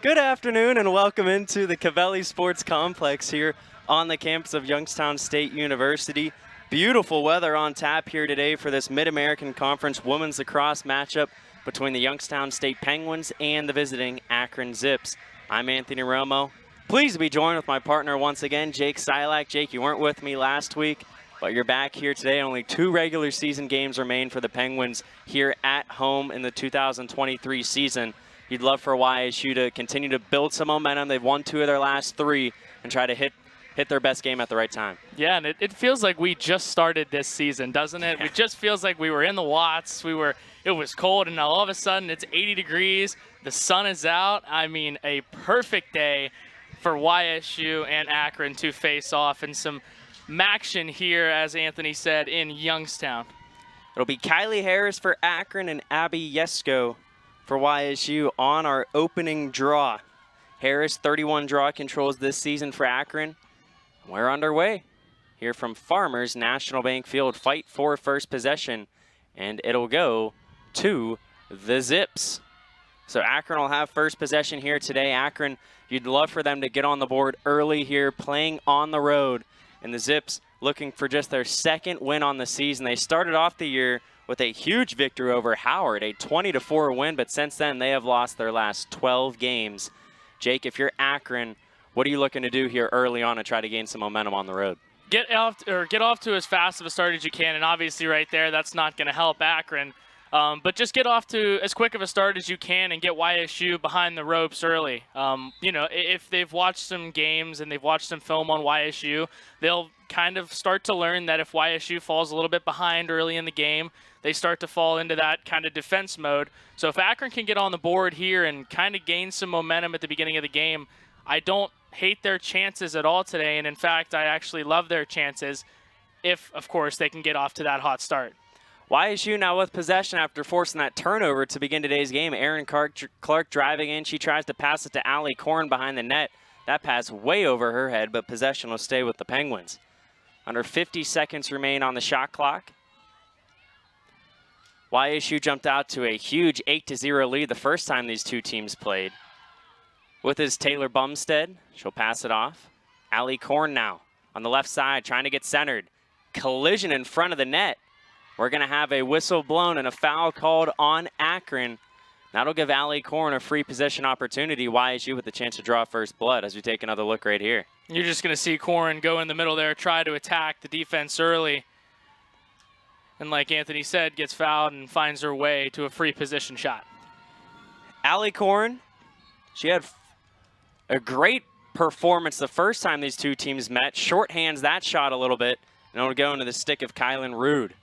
Good afternoon and welcome into the Cavelli Sports Complex here on the campus of Youngstown State University. Beautiful weather on tap here today for this Mid-American Conference women's lacrosse matchup between the Youngstown State Penguins and the visiting Akron Zips. I'm Anthony Romo. Pleased to be joined with my partner once again, Jake Silak. Jake, you weren't with me last week, but you're back here today. Only 2 regular season games remain for the Penguins here at home in the 2023 season. You'd love for YSU to continue to build some momentum. They've won 2 of their last 3 and try to hit their best game at the right time. Yeah, and it feels like we just started this season, doesn't it? It just feels like we were in the Watts. It was cold, and now all of a sudden it's 80 degrees. The sun is out. I mean, a perfect day for YSU and Akron to face off in some action here, as Anthony said, in Youngstown. It'll be Kylie Harris for Akron and Abby Yesko for YSU on our opening draw. Harris, 31 draw controls this season for Akron. We're underway here from Farmers National Bank Field. Fight for first possession, and it'll go to the Zips. So Akron will have first possession here today. Akron, you'd love for them to get on the board early here, playing on the road. And the Zips looking for just their 2nd win on the season. They started off the year with a huge victory over Howard, a 20-4 win, but since then they have lost their last 12 games. Jake, if you're Akron, what are you looking to do here early on to try to gain some momentum on the road? Get off to as fast of a start as you can, and obviously right there, that's not going to help Akron. But just get off to as quick of a start as you can and get YSU behind the ropes early. If they've watched some games and they've watched some film on YSU, they'll kind of start to learn that if YSU falls a little bit behind early in the game, they start to fall into that kind of defense mode. So if Akron can get on the board here and kind of gain some momentum at the beginning of the game, I don't hate their chances at all today. And in fact, I actually love their chances if, of course, they can get off to that hot start. YSU now with possession after forcing that turnover to begin today's game. Aaron Clark driving in. She tries to pass it to Allie Korn behind the net. That pass way over her head, but possession will stay with the Penguins. Under 50 seconds remain on the shot clock. YSU jumped out to a huge 8-0 lead the first time these two teams played. With his Taylor Bumstead, she'll pass it off. Allie Korn now on the left side trying to get centered. Collision in front of the net. We're going to have a whistle blown and a foul called on Akron. That'll give Allie Korn a free possession opportunity. YSU with the chance to draw first blood as we take another look right here. You're just going to see Korn go in the middle there, try to attack the defense early. And like Anthony said, gets fouled and finds her way to a free position shot. Allie Korn, she had a great performance the first time these two teams met. Shorthands that shot a little bit, and it'll go into the stick of Kylan Rude.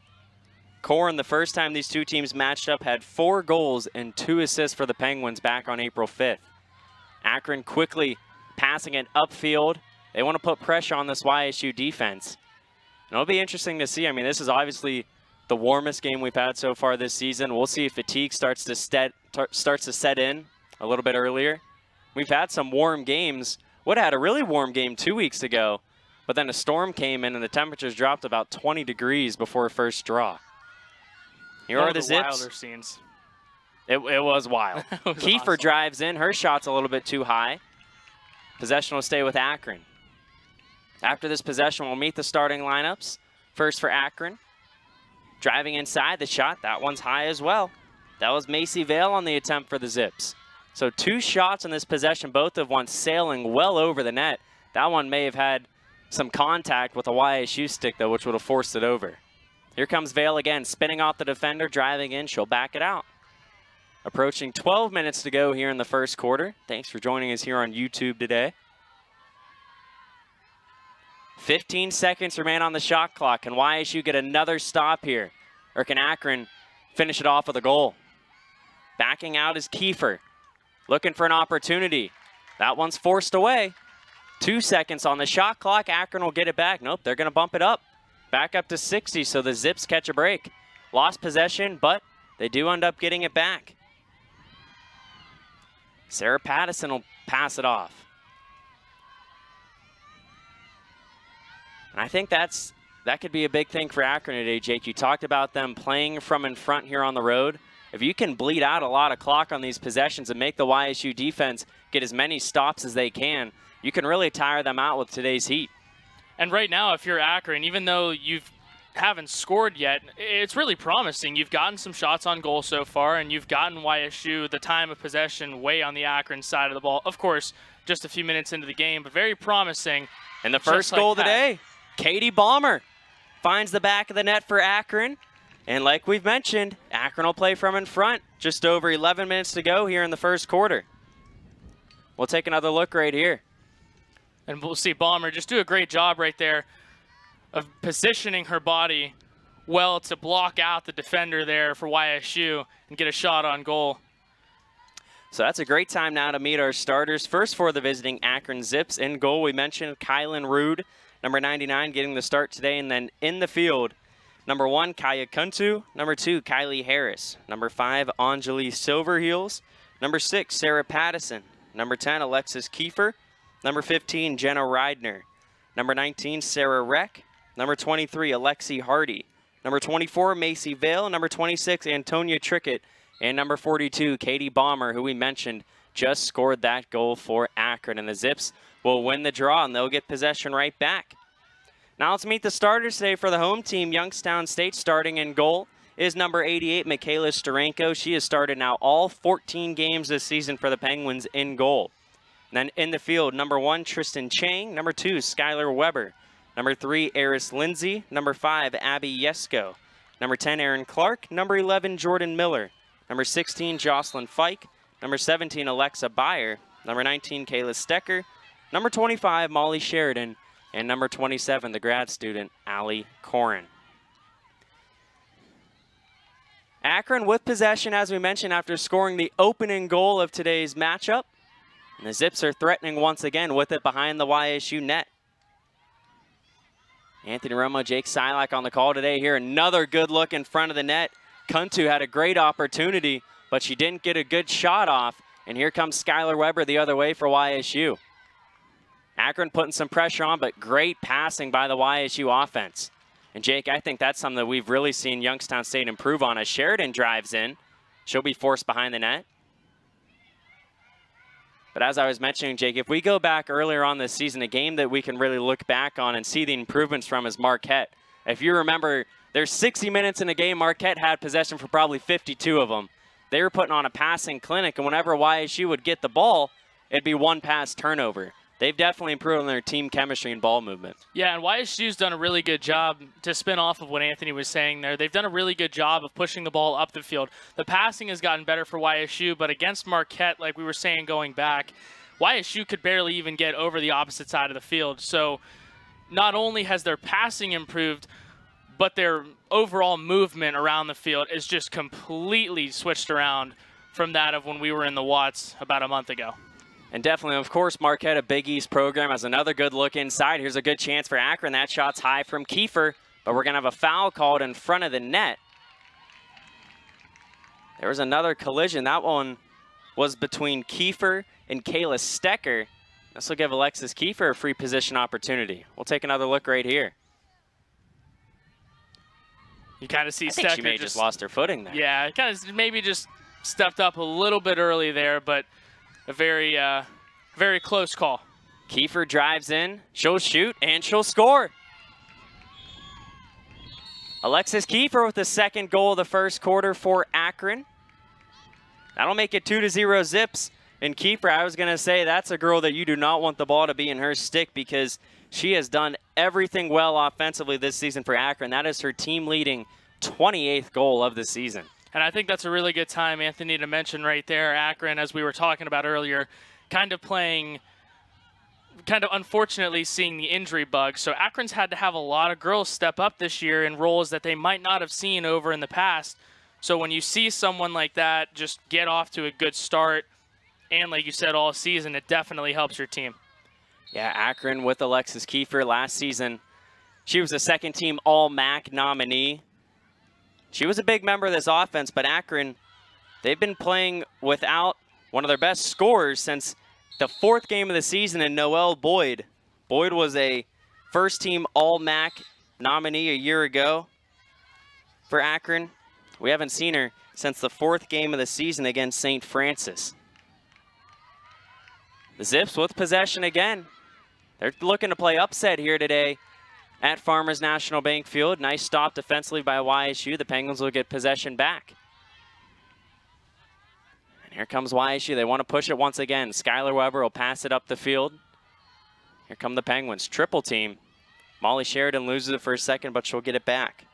Korn, the first time these two teams matched up, had 4 goals and 2 assists for the Penguins back on April 5th. Akron quickly passing it upfield. They want to put pressure on this YSU defense. And it'll be interesting to see. I mean, this is obviously the warmest game we've had so far this season. We'll see if fatigue starts to set in a little bit earlier. We've had some warm games. Would have had a really warm game 2 weeks ago, but then a storm came in and the temperatures dropped about 20 degrees before first draw. Here are the Zips. Wilder scenes. It was wild. Was Kiefer awesome. drives in. Her shot's a little bit too high. Possession will stay with Akron. After this possession, we'll meet the starting lineups. First for Akron. Driving inside the shot. That one's high as well. That was Macy Vale on the attempt for the Zips. So 2 shots in this possession, both of one sailing well over the net. That one may have had some contact with a YSU stick, though, which would have forced it over. Here comes Vale again, spinning off the defender, driving in. She'll back it out. Approaching 12 minutes to go here in the first quarter. Thanks for joining us here on YouTube today. 15 seconds remain on the shot clock. Can YSU get another stop here? Or can Akron finish it off with a goal? Backing out is Kiefer. Looking for an opportunity. That one's forced away. 2 seconds on the shot clock. Akron will get it back. Nope, they're going to bump it up. Back up to 60, so the Zips catch a break. Lost possession, but they do end up getting it back. Sarah Pattison will pass it off. And I think that could be a big thing for Akron today, Jake. You talked about them playing from in front here on the road. if you can bleed out a lot of clock on these possessions and make the YSU defense get as many stops as they can, you can really tire them out with today's heat. And right now, if you're Akron, even though you haven't scored yet, it's really promising. You've gotten some shots on goal so far, and you've gotten YSU the time of possession way on the Akron side of the ball. Of course, just a few minutes into the game, but very promising. And the first goal of the day, Katie Balmer finds the back of the net for Akron. And like we've mentioned, Akron will play from in front. Just over 11 minutes to go here in the first quarter. We'll take another look right here. And we'll see Balmer just do a great job right there of positioning her body well to block out the defender there for YSU and get a shot on goal. So that's a great time now to meet our starters. First for the visiting Akron Zips. In goal, we mentioned Kylan Rude, number 99, getting the start today. And then in the field, number 1, Kaya Kuntu. Number 2, Kylie Harris. Number 5, Anjali Silverheels. Number 6, Sarah Pattison. Number 10, Alexis Kiefer. Number 15, Jenna Reidner. Number 19, Sarah Reck. Number 23, Alexi Hardy. Number 24, Macy Vale. Number 26, Antonia Trickett. And number 42, Katie Balmer, who we mentioned just scored that goal for Akron. And the Zips will win the draw, and they'll get possession right back. Now let's meet the starters today for the home team. Youngstown State starting in goal is number 88, Michaela Starenko. She has started now all 14 games this season for the Penguins in goal. And then in the field, number 1, Tristan Chang. Number 2, Skylar Weber. Number 3, Eris Lindsay. Number 5, Abby Yesko. Number 10, Aaron Clark. Number 11, Jordan Miller. Number 16, Jocelyn Fike. Number 17, Alexa Byer. Number 19, Kayla Stecker. Number 25, Molly Sheridan. And number 27, the grad student, Allie Corin. Akron with possession, as we mentioned, after scoring the opening goal of today's matchup. And the Zips are threatening once again with it behind the YSU net. Anthony Romo, Jake Silac on the call today here. Another good look in front of the net. Kuntu had a great opportunity, but she didn't get a good shot off. And here comes Skylar Weber the other way for YSU. Akron putting some pressure on, but great passing by the YSU offense. And Jake, I think that's something that we've really seen Youngstown State improve on. As Sheridan drives in, she'll be forced behind the net. But as I was mentioning, Jake, if we go back earlier on this season, a game that we can really look back on and see the improvements from is Marquette. If you remember, there's 60 minutes in a game, Marquette had possession for probably 52 of them. They were putting on a passing clinic, and whenever YSU would get the ball, it'd be one pass turnover. They've definitely improved on their team chemistry and ball movement. Yeah, and YSU's done a really good job, to spin off of what Anthony was saying there. They've done a really good job of pushing the ball up the field. The passing has gotten better for YSU, but against Marquette, like we were saying going back, YSU could barely even get over the opposite side of the field. So not only has their passing improved, but their overall movement around the field is just completely switched around from that of when we were in the Watts about a month ago. And definitely, of course, Marquette, a Big East program, has another good look inside. Here's a good chance for Akron. That shot's high from Kiefer, but we're going to have a foul called in front of the net. There was another collision. That one was between Kiefer and Kayla Stecker. This will give Alexis Kiefer a free position opportunity. We'll take another look right here. You kind of see I think Stecker she may just lost her footing there. Yeah, kind of maybe just stepped up a little bit early there, but a very, very close call. Kiefer drives in, she'll shoot, and she'll score. Alexis Kiefer with the second goal of the first quarter for Akron. That'll make it 2-0 Zips. And Kiefer, I was going to say, that's a girl that you do not want the ball to be in her stick because she has done everything well offensively this season for Akron. That is her team-leading 28th goal of the season. And I think that's a really good time, Anthony, to mention right there, Akron, as we were talking about earlier, kind of unfortunately seeing the injury bug. So Akron's had to have a lot of girls step up this year in roles that they might not have seen over in the past. So when you see someone like that just get off to a good start, and like you said, all season, it definitely helps your team. Yeah, Akron with Alexis Kiefer last season. She was a second-team All-MAC nominee. She was a big member of this offense, but Akron, they've been playing without one of their best scorers since the fourth game of the season in Noelle Boyd. Boyd was a first-team All-MAC nominee a year ago for Akron. We haven't seen her since the 4th game of the season against St. Francis. The Zips with possession again. They're looking to play upset here today at Farmers National Bank Field. Nice stop defensively by YSU. The Penguins will get possession back. And here comes YSU. They want to push it once again. Skylar Weber will pass it up the field. Here come the Penguins. Triple team. Molly Sheridan loses it for a second, but she'll get it back.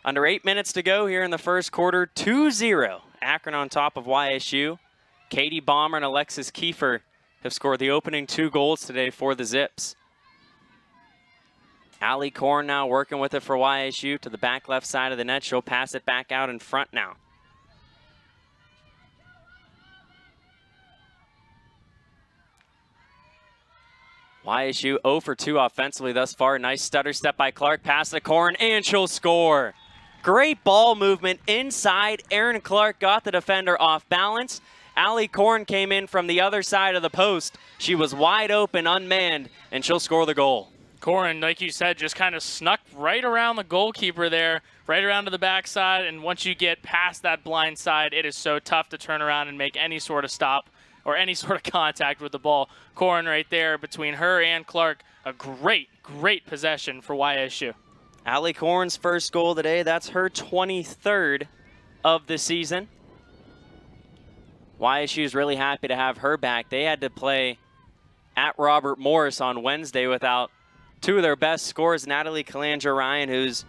Under 8 minutes to go here in the first quarter. 2-0. Akron on top of YSU. Katie Bomber and Alexis Kiefer have scored the opening 2 goals today for the Zips. Allie Korn now working with it for YSU to the back left side of the net. She'll pass it back out in front now. YSU 0 for 2 offensively thus far. Nice stutter step by Clark. Pass to Korn, and she'll score. Great ball movement inside. Erin Clark got the defender off balance. Allie Korn came in from the other side of the post. She was wide open, unmanned, and she'll score the goal. Korn, like you said, just kind of snuck right around the goalkeeper there, right around to the backside, and once you get past that blind side, it is so tough to turn around and make any sort of stop or any sort of contact with the ball. Korn right there between her and Clark, a great, great possession for YSU. Allie Korn's first goal today, that's her 23rd of the season. YSU is really happy to have her back. They had to play at Robert Morris on Wednesday without 2 of their best scorers, Natalie Calandra-Ryan, who's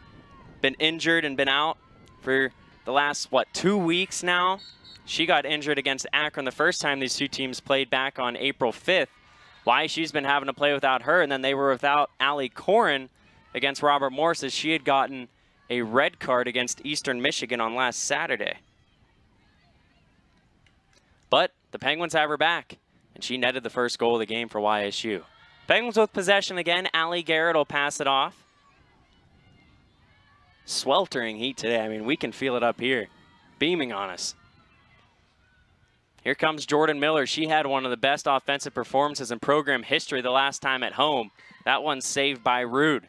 been injured and been out for the last, 2 weeks now. She got injured against Akron the first time these 2 teams played back on April 5th. YSU's been having to play without her, and then they were without Allie Korn against Robert Morris as she had gotten a red card against Eastern Michigan on last Saturday. But the Penguins have her back, and she netted the first goal of the game for YSU. Penguins with possession again. Allie Garrett will pass it off. Sweltering heat today. I mean, we can feel it up here, beaming on us. Here comes Jordan Miller. She had one of the best offensive performances in program history the last time at home. That one's saved by Rude.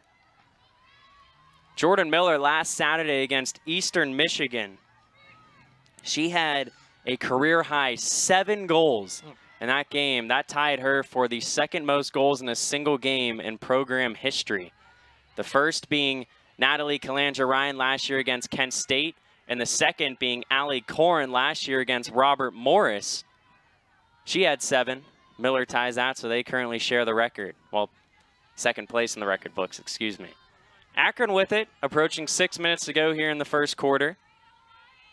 Jordan Miller last Saturday against Eastern Michigan. She had a career-high 7 goals in that game. That tied her for the 2nd most goals in a single game in program history. The first being Natalie Calandra-Ryan last year against Kent State, and the second being Allie Korn last year against Robert Morris. She had 7. Miller ties that, so they currently share the record. Well, 2nd place in the record books, excuse me. Akron with it, approaching 6 minutes to go here in the first quarter.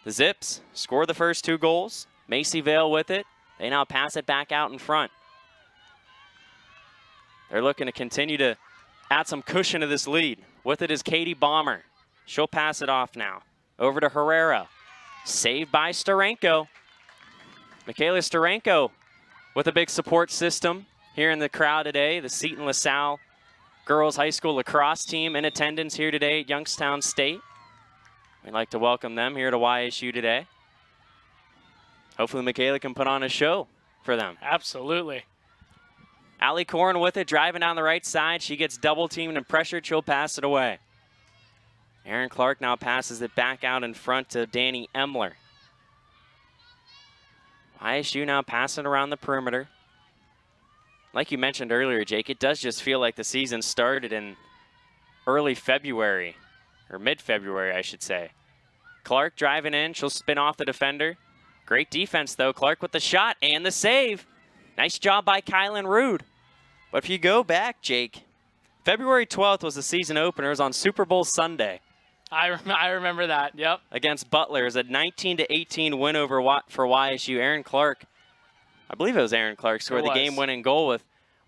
The Zips score the first 2 goals. Macy Vale with it. They now pass it back out in front. They're looking to continue to add some cushion to this lead. With it is Katie Bomber. She'll pass it off now. Over to Herrera. Saved by Starenko. Michaela Starenko with a big support system here in the crowd today. The Seton LaSalle Girls High School Lacrosse team in attendance here today at Youngstown State. We'd like to welcome them here to YSU today. Hopefully Michaela can put on a show for them. Absolutely. Allie Korn with it, driving down the right side. She gets double teamed and pressured. She'll pass it away. Erin Clark now passes it back out in front to Danny Emler. YSU now passing around the perimeter. Like you mentioned earlier, Jake, it does just feel like the season started in early February, or mid-February, I should say. Clark driving in. She'll spin off the defender. Great defense, though. Clark with the shot and the save. Nice job by Kylan Rude. But if you go back, Jake, February 12th was the season opener. It was on Super Bowl Sunday. I remember that, yep. Against Butler. It was a 19-18 win over for YSU. Erin Clark, I believe it was Erin Clark, scored the game-winning goal with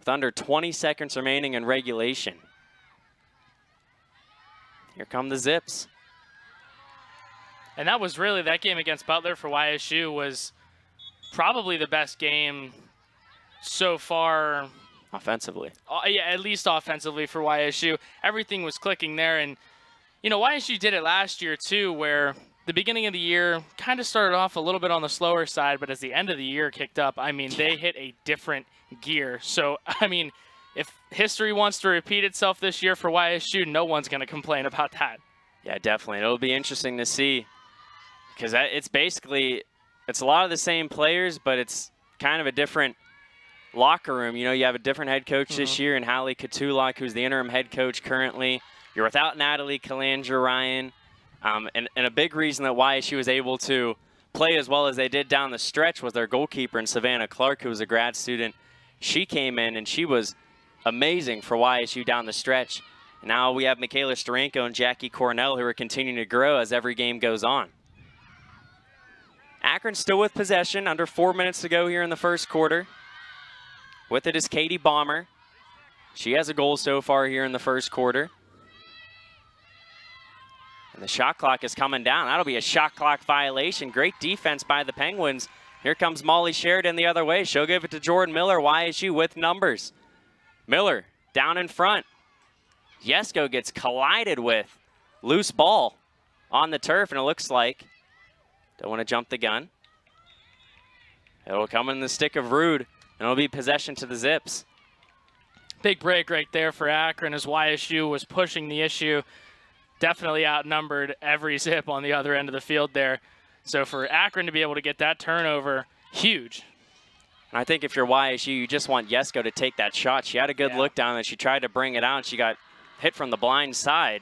under 20 seconds remaining in regulation. Here come the Zips. And that was really, that game against Butler for YSU was probably the best game so far. Offensively. Yeah, at least offensively for YSU. Everything was clicking there. And, you know, YSU did it last year, too, where the beginning of the year kind of started off a little bit on the slower side, but as the end of the year kicked up, I mean, they hit a different gear. So, I mean, if history wants to repeat itself this year for YSU, no one's going to complain about that. Yeah, definitely. It'll be interesting to see because it's basically, it's a lot of the same players, but it's kind of a different locker room. You know, you have a different head coach this year in Hallie Katulak, who's the interim head coach currently. You're without Natalie Calandra-Ryan. And a big reason that YSU was able to play as well as they did down the stretch was their goalkeeper in Savannah Clark, who was a grad student. She came in and she was amazing for YSU down the stretch. Now we have Michaela Starenko and Jackie Cornell, who are continuing to grow as every game goes on. Akron still with possession, under 4 minutes to go here in the first quarter. With it is Katie Bomber. She has a goal so far here in the first quarter. And the shot clock is coming down. That'll be a shot clock violation. Great defense by the Penguins. Here comes Molly Sheridan the other way. She'll give it to Jordan Miller. YSU with numbers. Miller down in front. Jesko gets collided with. Loose ball on the turf, and it looks like, don't want to jump the gun. It'll come in the stick of Rude, and it'll be possession to the Zips. Big break right there for Akron as YSU was pushing the issue. Definitely outnumbered every Zip on the other end of the field there. So for Akron to be able to get that turnover, huge. And I think if you're YSU, you just want Jesko to take that shot. She had a good look down, and she tried to bring it out, and she got hit from the blind side,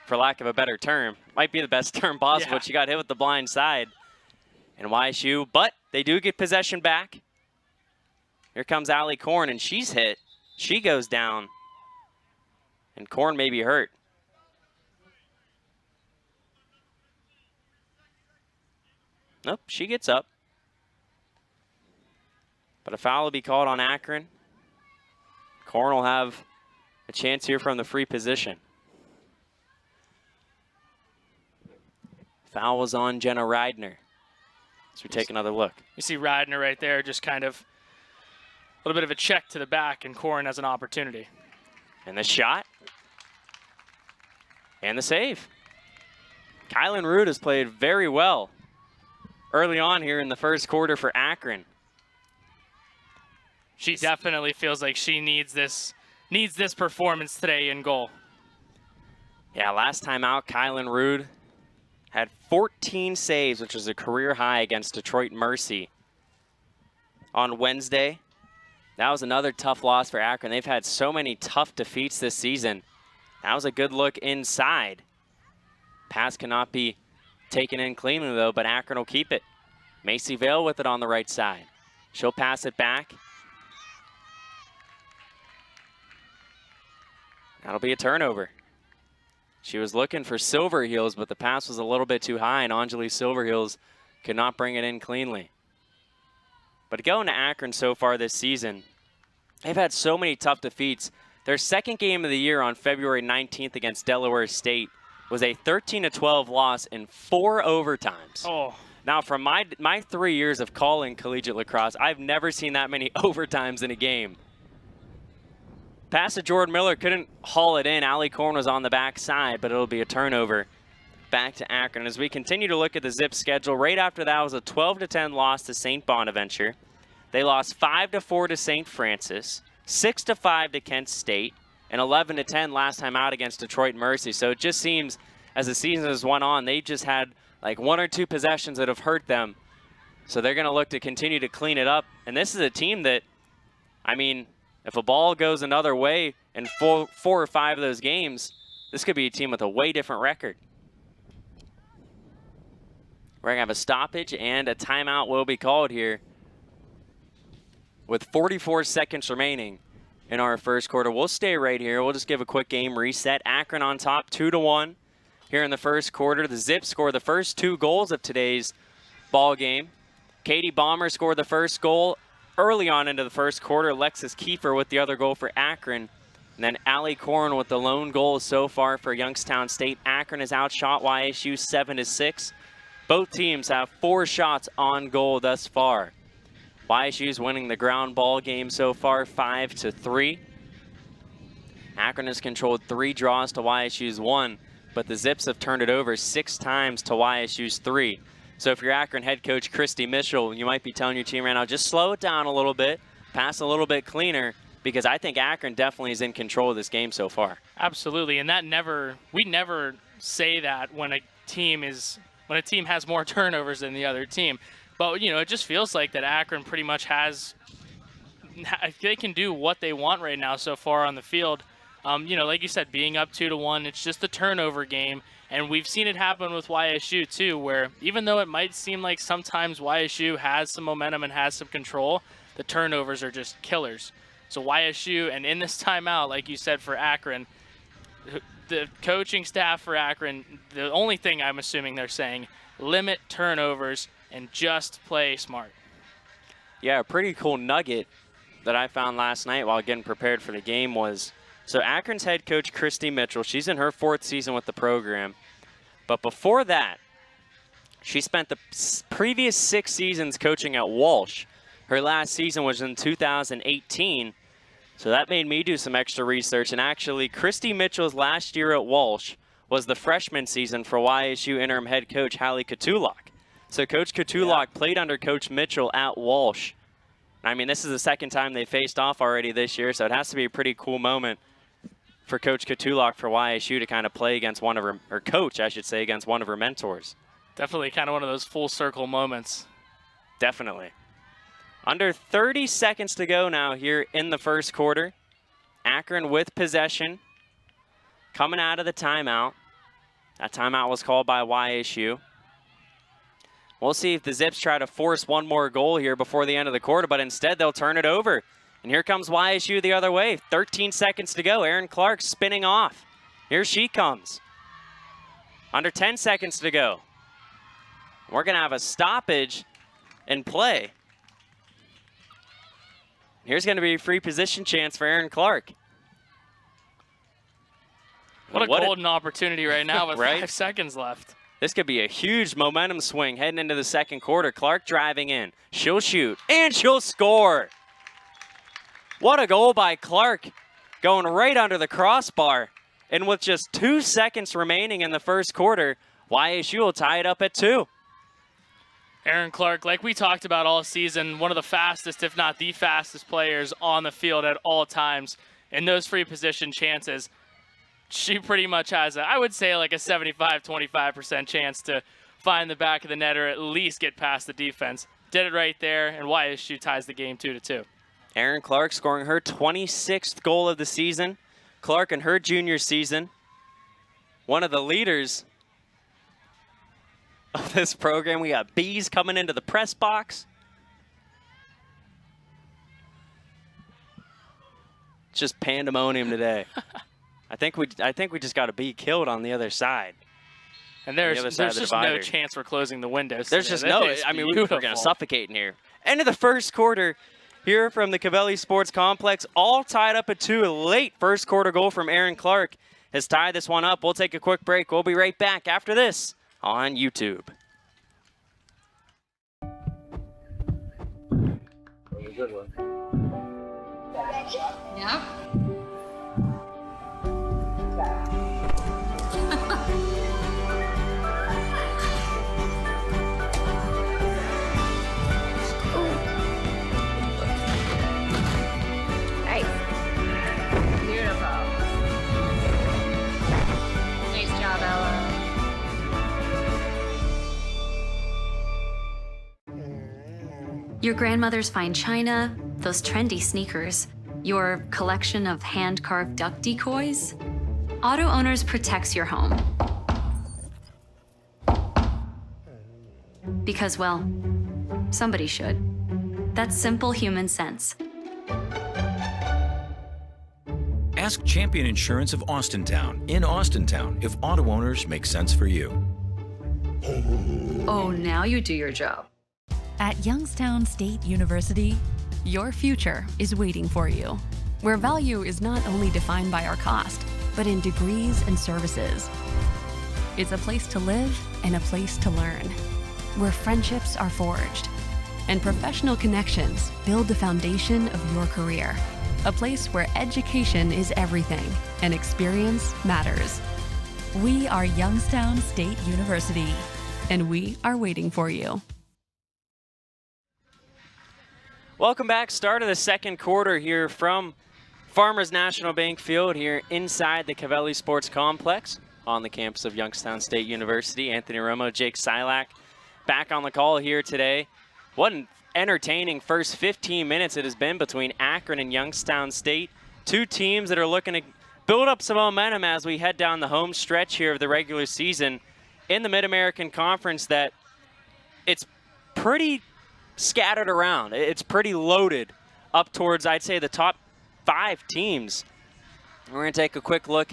for lack of a better term. Might be the best term possible, but she got hit with the blind side. And YSU, but they do get possession back. Here comes Allie Korn, and she's hit. She goes down, and Korn may be hurt. Nope, she gets up. But a foul will be called on Akron. Korn will have a chance here from the free position. Foul was on Jenna Reidner. As we take another look. You see Reidner right there, just kind of a little bit of a check to the back, and Korn has an opportunity. And the shot. And the save. Kylan Root has played very well early on here in the first quarter for Akron. She definitely feels like she needs this performance today in goal. Yeah, last time out, Kylan Root had 14 saves, which was a career high against Detroit Mercy on Wednesday. That was another tough loss for Akron. They've had so many tough defeats this season. That was a good look inside. Pass cannot be taken in cleanly, though, but Akron will keep it. Macy Vale with it on the right side. She'll pass it back. That'll be a turnover. She was looking for Silverheels, but the pass was a little bit too high, and Anjali Silverheels could not bring it in cleanly. But going to Akron so far this season, they've had so many tough defeats. Their second game of the year on February 19th against Delaware State was a 13-12 loss in 4 overtimes. Oh. Now, from my 3 years of calling collegiate lacrosse, I've never seen that many overtimes in a game. Pass to Jordan Miller, couldn't haul it in. Allie Korn was on the backside, but it'll be a turnover back to Akron. As we continue to look at the Zip schedule, right after that was a 12-10 loss to St. Bonaventure. They lost 5-4 to St. Francis, 6-5 to Kent State, and 11-10 last time out against Detroit Mercy. So it just seems as the season has went on, they just had like 1 or 2 possessions that have hurt them. So they're going to look to continue to clean it up. And this is a team that, I mean, if a ball goes another way in 4 or 5 of those games, this could be a team with a way different record. We're going to have a stoppage, and a timeout will be called here with 44 seconds remaining in our first quarter. We'll stay right here. We'll just give a quick game reset. Akron on top 2-1 here in the first quarter. The Zips score the first 2 goals of today's ball game. Katie Bomber scored the first goal early on into the first quarter. Alexis Kiefer with the other goal for Akron. And then Allie Korn with the lone goal so far for Youngstown State. Akron has outshot YSU 7-6. Both teams have 4 shots on goal thus far. YSU's winning the ground ball game so far 5-3. Akron has controlled 3 draws to YSU's 1, but the Zips have turned it over 6 times to YSU's 3. So if you're Akron head coach Christy Mitchell, you might be telling your team right now, just slow it down a little bit, pass a little bit cleaner, because I think Akron definitely is in control of this game so far. Absolutely, and we never say that when a team is when a team has more turnovers than the other team. But, you know, it just feels like that Akron pretty much has – they can do what they want right now so far on the field. You know, like you said, being up 2-1, it's just a turnover game. And we've seen it happen with YSU, too, where even though it might seem like sometimes YSU has some momentum and has some control, the turnovers are just killers. So YSU, and in this timeout, like you said, for Akron, the coaching staff for Akron, the only thing I'm assuming they're saying, limit turnovers and just play smart. Yeah, a pretty cool nugget that I found last night while getting prepared for the game was, so Akron's head coach, Christy Mitchell, she's in her 4th season with the program. But before that, she spent the previous 6 seasons coaching at Walsh. Her last season was in 2018. So that made me do some extra research. And actually, Christy Mitchell's last year at Walsh was the freshman season for YSU interim head coach Hallie Katulak. So Coach Katulak played under Coach Mitchell at Walsh. I mean, this is the second time they faced off already this year, so it has to be a pretty cool moment for Coach Katulak for YSU to kind of play against one of her, or coach, I should say, against one of her mentors. Definitely kind of one of those full circle moments. Definitely. Under 30 seconds to go now here in the first quarter. Akron with possession. Coming out of the timeout. That timeout was called by YSU. We'll see if the Zips try to force one more goal here before the end of the quarter, but instead they'll turn it over. And here comes YSU the other way. 13 seconds to go. Erin Clark spinning off. Here she comes. Under 10 seconds to go. We're going to have a stoppage in play. Here's going to be a free position chance for Erin Clark. What a golden opportunity right now with right? 5 seconds left. This could be a huge momentum swing heading into the second quarter. Clark driving in. She'll shoot, and she'll score. What a goal by Clark, going right under the crossbar. And with just 2 seconds remaining in the first quarter, YSU will tie it up at 2. Erin Clark, like we talked about all season, one of the fastest, if not the fastest players on the field at all times. In those free position chances, she pretty much has, I would say, like a 75-25% chance to find the back of the net or at least get past the defense. Did it right there, and YSU ties the game 2-2. Erin Clark scoring her 26th goal of the season. Clark in her junior season, one of the leaders of this program. We got bees coming into the press box. It's just pandemonium today. I think we just got a bee killed on the other side. And there's just no chance we're closing the windows. There's just no. I mean, we're going to suffocate in here. End of the first quarter here from the Covelli Sports Complex. All tied up at 2. A late first quarter goal from Erin Clark has tied this one up. We'll take a quick break. We'll be right back after this on YouTube. Good one. Yep. Nice. Beautiful. Nice job, Ella. Your grandmother's fine china, those trendy sneakers, your collection of hand-carved duck decoys. Auto Owners protects your home. Because, well, somebody should. That's simple human sense. Ask Champion Insurance of Austintown in Austintown if auto owners make sense for you. Oh, now you do your job. At Youngstown State University, your future is waiting for you, where value is not only defined by our cost, but in degrees and services. It's a place to live and a place to learn, where friendships are forged and professional connections build the foundation of your career. A place where education is everything and experience matters. We are Youngstown State University, and we are waiting for you. Welcome back. Start of the second quarter here from Farmers National Bank Field here inside the Covelli Sports Complex. on the campus of Youngstown State University. Anthony Romo, Jake Silak back on the call here today. What an entertaining first 15 minutes it has been between Akron and Youngstown State. Two teams that are looking to build up some momentum as we head down the home stretch here of the regular season in the Mid-American Conference that it's pretty scattered around. It's pretty loaded up towards, I'd say, the top 5 teams. We're going to take a quick look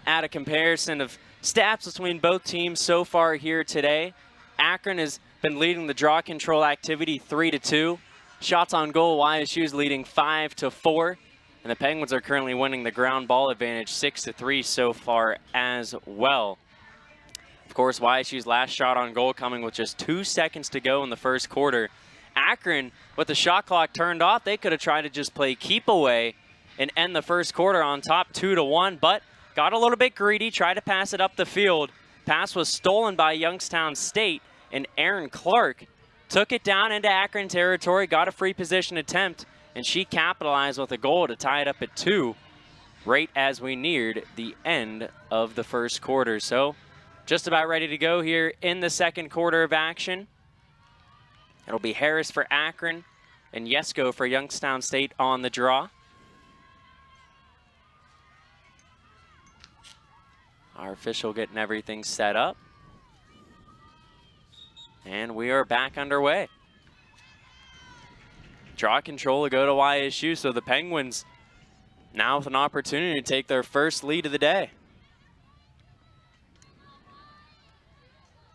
at a comparison of stats between both teams so far here today. Akron has been leading the draw control activity 3-2. Shots on goal, YSU is leading 5-4. And the Penguins are currently winning the ground ball advantage 6-3 so far as well. Of course, YSU's last shot on goal coming with just 2 seconds to go in the first quarter. Akron, with the shot clock turned off, they could have tried to just play keep away and end the first quarter on top 2-1, but got a little bit greedy, tried to pass it up the field. Pass was stolen by Youngstown State, and Aaron Clark took it down into Akron territory, got a free position attempt, and she capitalized with a goal to tie it up at 2 right as we neared the end of the first quarter. So just about ready to go here in the second quarter of action. It'll be Harris for Akron and Yesko for Youngstown State on the draw. Our official getting everything set up. And we are back underway. Draw control to go to YSU, so the Penguins now with an opportunity to take their first lead of the day.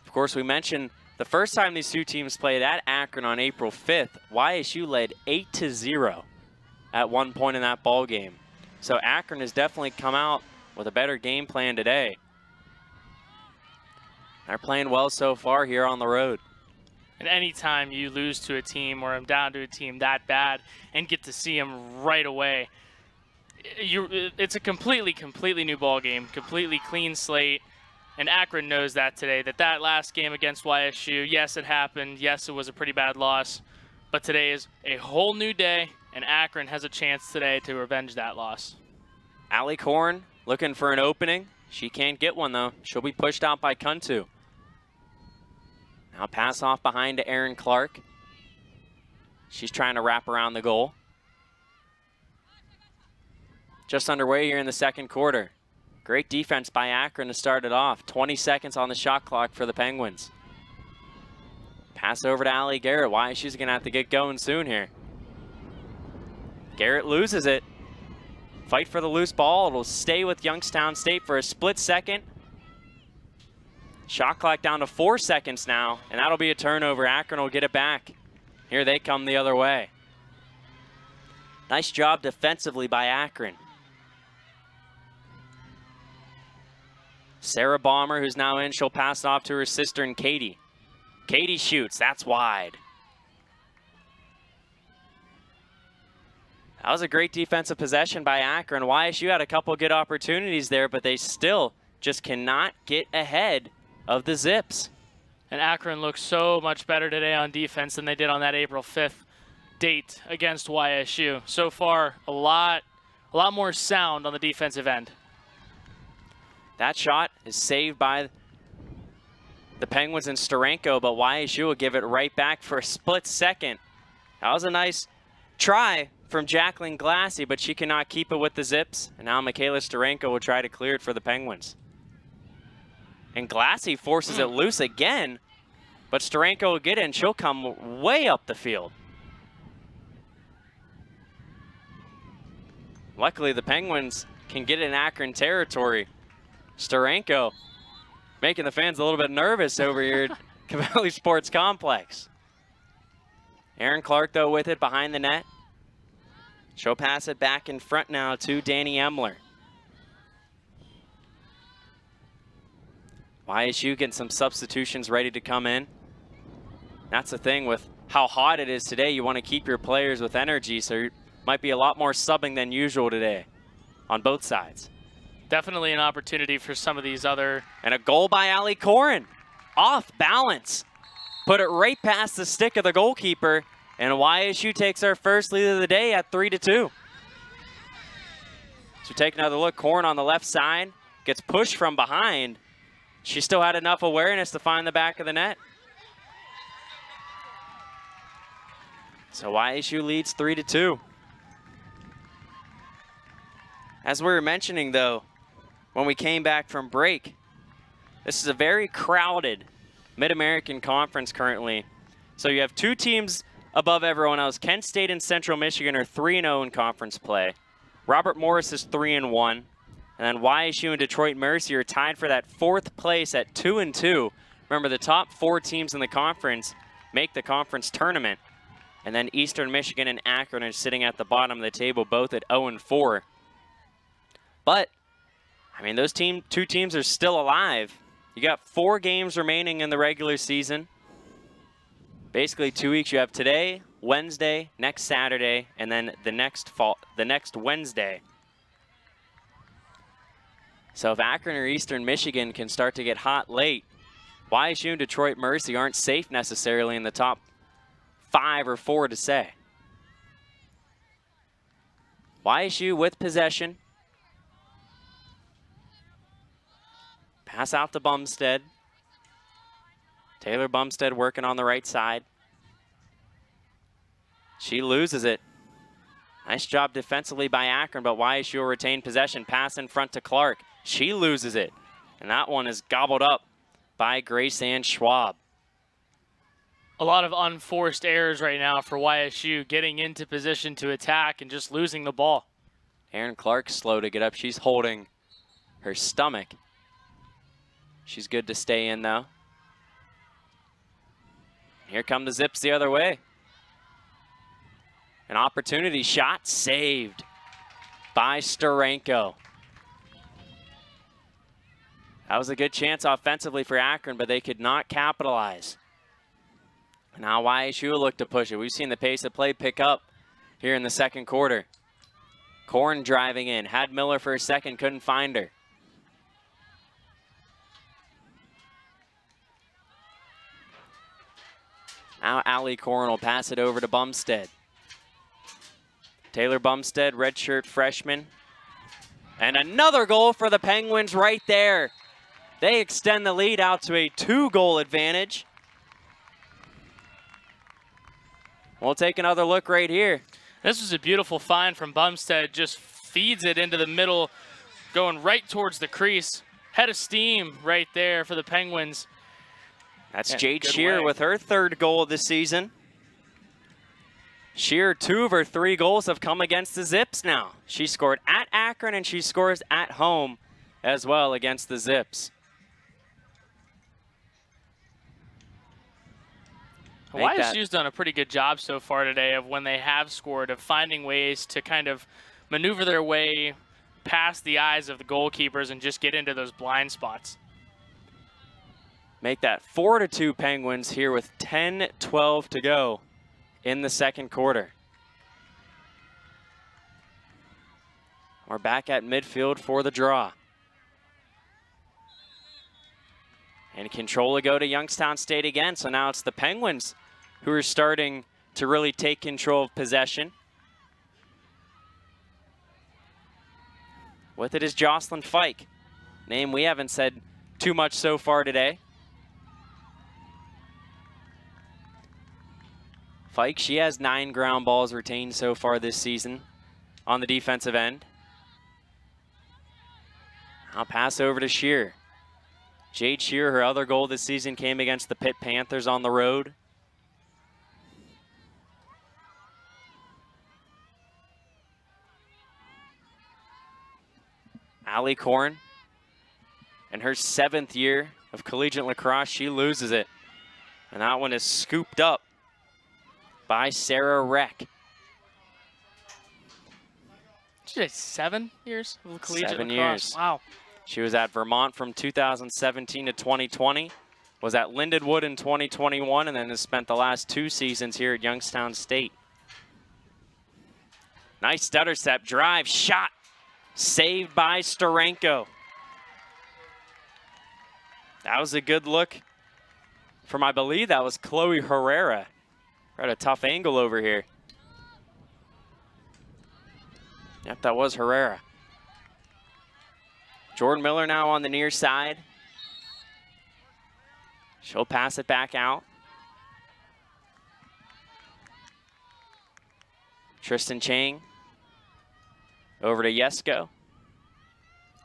Of course, we mentioned the first time these two teams played at Akron on April 5th, YSU led 8-0 at one point in that ball game. So Akron has definitely come out with a better game plan today. They're playing well so far here on the road. And anytime you lose to a team or I'm down to a team that bad and get to see them right away, it's a completely new ball game, completely clean slate. And Akron knows that today, that last game against YSU, yes, it happened. Yes, it was a pretty bad loss. But today is a whole new day, and Akron has a chance today to revenge that loss. Allie Korn looking for an opening. She can't get one, though. She'll be pushed out by Kuntu. Now pass off behind to Aaron Clark. She's trying to wrap around the goal. Just underway here in the second quarter. Great defense by Akron to start it off. 20 seconds on the shot clock for the Penguins. Pass over to Allie Garrett. Why? She's going to have to get going soon here. Garrett loses it. Fight for the loose ball. It'll stay with Youngstown State for a split second. Shot clock down to 4 seconds now, and that'll be a turnover. Akron will get it back. Here they come the other way. Nice job defensively by Akron. Sarah Balmer, who's now in, she'll pass it off to her sister and Katie. Katie shoots, that's wide. That was a great defensive possession by Akron. YSU had a couple good opportunities there, but they still just cannot get ahead of the Zips. And Akron looks so much better today on defense than they did on that April 5th date against YSU. So far, a lot more sound on the defensive end. That shot is saved by the Penguins and Steranko, but YSU will give it right back for a split second. That was a nice try from Jacqueline Glassy, but she cannot keep it with the Zips. And now Michaela Steranko will try to clear it for the Penguins. And Glassy forces it loose again, but Steranko will get it, and she'll come way up the field. Luckily, the Penguins can get in Akron territory. Steranko making the fans a little bit nervous over here at Cavalli Sports Complex. Aaron Clark, though, with it behind the net. She'll pass it back in front now to Danny Emler. YSU getting some substitutions ready to come in. That's the thing with how hot it is today. You want to keep your players with energy, so there might be a lot more subbing than usual today on both sides. Definitely an opportunity for some of these other... And a goal by Allie Corrin. Off balance. Put it right past the stick of the goalkeeper. And YSU takes our first lead of the day at 3-2. So take another look. Corrin on the left side. gets pushed from behind. She still had enough awareness to find the back of the net. So YSU leads 3-2. As we were mentioning, though, when we came back from break, this is a very crowded Mid-American Conference currently. So you have 2 teams above everyone else. Kent State and Central Michigan are 3-0 in conference play. Robert Morris is 3-1. And then YSU and Detroit Mercy are tied for that 4th place at 2-2. Remember, the top 4 teams in the conference make the conference tournament. And then Eastern Michigan and Akron are sitting at the bottom of the table, both at 0-4. But, I mean, those 2 teams are still alive. You got 4 games remaining in the regular season. Basically 2 weeks. You have today, Wednesday, next Saturday, and then the next Wednesday. So if Akron or Eastern Michigan can start to get hot late, YSU and Detroit Mercy aren't safe necessarily in the top 5 or 4 to say. YSU with possession. Pass out to Bumstead. Taylor Bumstead working on the right side. She loses it. Nice job defensively by Akron, but YSU will retain possession. Pass in front to Clark. She loses it. And that one is gobbled up by Grace Ann Schwab. A lot of unforced errors right now for YSU, getting into position to attack and just losing the ball. Aaron Clark slow to get up. She's holding her stomach. She's good to stay in, though. Here come the Zips the other way. An opportunity shot saved by Steranko. That was a good chance offensively for Akron, but they could not capitalize. Now YSU will look to push it. We've seen the pace of play pick up here in the second quarter. Korn driving in. Had Miller for a second, couldn't find her. Now Allie Korn will pass it over to Bumstead. Taylor Bumstead, redshirt freshman. And another goal for the Penguins right there. They extend the lead out to a 2-goal advantage. We'll take another look right here. This was a beautiful find from Bumstead. Just feeds it into the middle, going right towards the crease. Head of steam right there for the Penguins. That's Jade Shear with her 3rd goal of the season. Shear, 2 of her 3 goals have come against the Zips now. She scored at Akron and she scores at home as well against the Zips. YSU's done a pretty good job so far today of when they have scored, of finding ways to kind of maneuver their way past the eyes of the goalkeepers and just get into those blind spots. Make that 4-2 Penguins here with 10-12 to go in the second quarter. We're back at midfield for the draw. And control will go to Youngstown State again, so now it's the Penguins who are starting to really take control of possession. With it is Jocelyn Fike, name we haven't said too much so far today. Fike, she has 9 ground balls retained so far this season on the defensive end. I'll pass over to Shear. Jade Shear, her other goal this season came against the Pitt Panthers on the road. Allie Korn, in her 7th year of collegiate lacrosse, she loses it. And that one is scooped up by Sarah Reck. She had 7 years of collegiate 7 lacrosse. years. Wow. She was at Vermont from 2017 to 2020, was at Lindenwood in 2021, and then has spent the last 2 seasons here at Youngstown State. Nice stutter step, drive, shot, saved by Steranko. That was a good look from, I believe that was Chloe Herrera. We're at a tough angle over here. Yep, that was Herrera. Jordan Miller now on the near side. She'll pass it back out. Tristan Chang over to Yesko.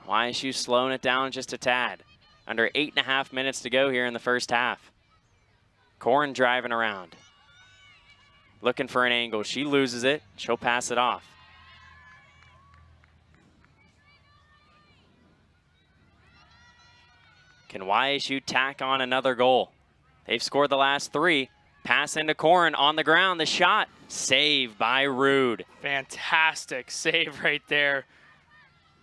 YSU slowing it down just a tad. Under 8.5 minutes to go here in the first half. Corn driving around. Looking for an angle. She loses it. She'll pass it off. Can YSU tack on another goal? They've scored the last 3. Pass into Corn on the ground. The shot. Saved by Rude. Fantastic save right there.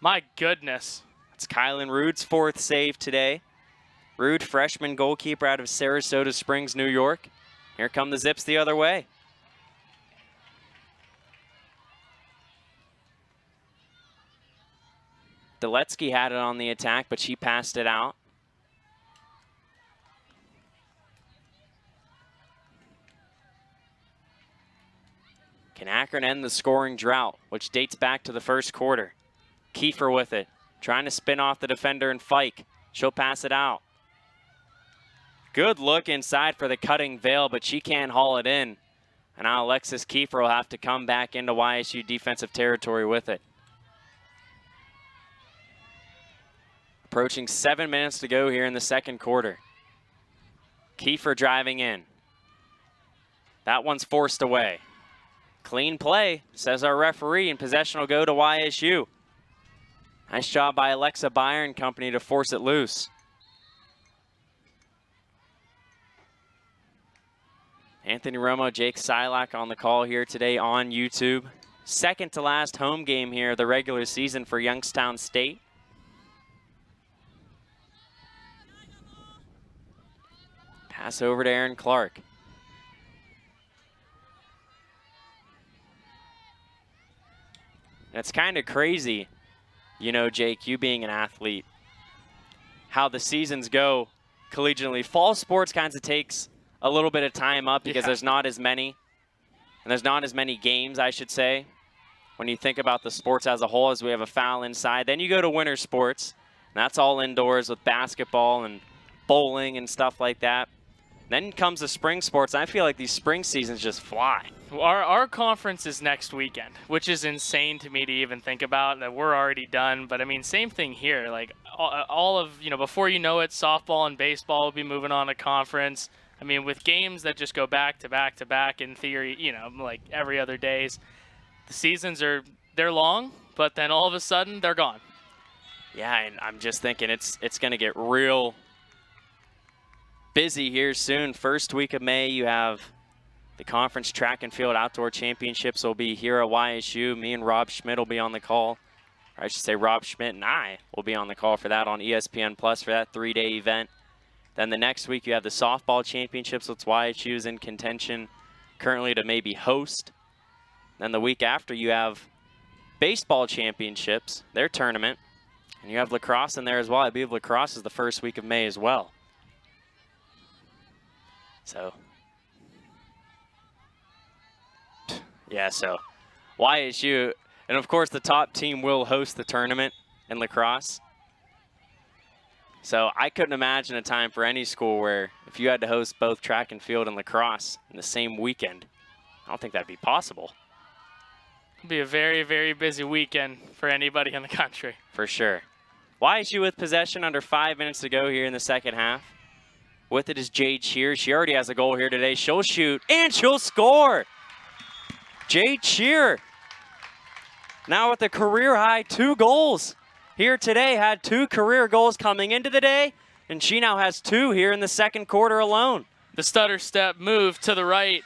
My goodness. It's Kylan Rude's 4th save today. Rude, freshman goalkeeper out of Sarasota Springs, New York. Here come the Zips the other way. Deletsky had it on the attack, but she passed it out. Can Akron end the scoring drought, which dates back to the first quarter? Kiefer with it, trying to spin off the defender and Fike. She'll pass it out. Good look inside for the cutting Vale, but she can't haul it in. And now Alexis Kiefer will have to come back into YSU defensive territory with it. Approaching 7 minutes to go here in the second quarter. Kiefer driving in. That one's forced away. Clean play, says our referee, and possession will go to YSU. Nice job by Alexa Beyer and company to force it loose. Anthony Romo, Jake Silak on the call here today on YouTube. Second to last home game here of the regular season for Youngstown State. Pass over to Aaron Clark. It's kind of crazy, you know, Jake, you being an athlete, how the seasons go collegiately. Fall sports kind of takes a little bit of time up because there's not as many, and there's not as many games, I should say, when you think about the sports as a whole, as we have a foul inside. Then you go to winter sports, and that's all indoors with basketball and bowling and stuff like that. Then comes the spring sports. I feel like these spring seasons just fly. Our conference is next weekend, which is insane to me to even think about, that we're already done. But I mean, same thing here. Like all of, you know, before you know it, softball and baseball will be moving on to conference. I mean, with games that just go back to back to back in theory, you know, like every other days, the seasons they're long, but then all of a sudden they're gone. Yeah, and I'm just thinking it's going to get real busy here soon. First week of May, you have the conference track and field outdoor championships will be here at YSU. Me and Rob Schmidt will be on the call. Or I should say Rob Schmidt and I will be on the call for that on ESPN Plus for that 3-day event. Then the next week you have the softball championships, which YSU is in contention currently to maybe host. Then the week after you have baseball championships, their tournament. And you have lacrosse in there as well. I believe lacrosse is the first week of May as well. So, yeah, so YSU, and of course the top team will host the tournament in lacrosse. So I couldn't imagine a time for any school where if you had to host both track and field and lacrosse in the same weekend, I don't think that'd be possible. It'll be a very, very busy weekend for anybody in the country. For sure. YSU with possession, under 5 minutes to go here in the second half. With it is Jade Shear. She already has a goal here today. She'll shoot, and she'll score. Jade Shear, now with a career-high 2 goals here today. Had 2 career goals coming into the day, and she now has 2 here in the second quarter alone. The stutter step move to the right.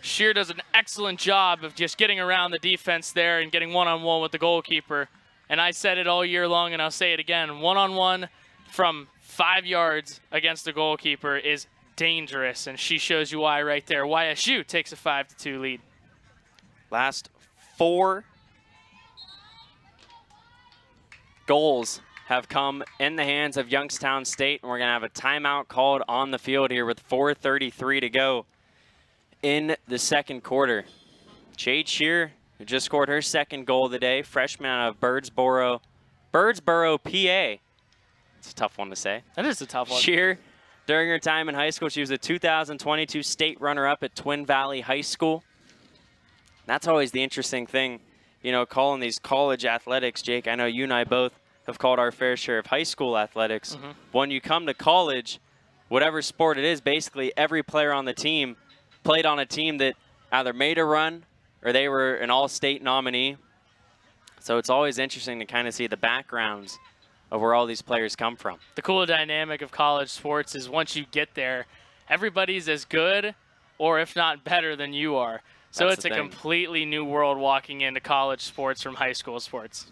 Shear does an excellent job of just getting around the defense there and getting one-on-one with the goalkeeper. And I said it all year long, and I'll say it again. One-on-one from 5 yards against the goalkeeper is dangerous, and she shows you why right there. YSU takes a 5-2 lead. Last 4 goals have come in the hands of Youngstown State, and we're going to have a timeout called on the field here with 4:33 to go in the second quarter. Jade Shear, who just scored her second goal of the day, freshman out of Birdsboro Birdsboro, PA. It's a tough one to say. That is a tough one. Sheer, during her time in high school, she was a 2022 state runner-up at Twin Valley High School. That's always the interesting thing, you know, calling these college athletics. Jake, I know you and I both have called our fair share of high school athletics. When you come to college, whatever sport it is, basically every player on the team played on a team that either made a run or they were an all-state nominee. So it's always interesting to kind of see the backgrounds of where all these players come from. The cool dynamic of college sports is once you get there, everybody's as good or if not better than you are. So That's it's the a thing. completely new world walking into college sports from high school sports.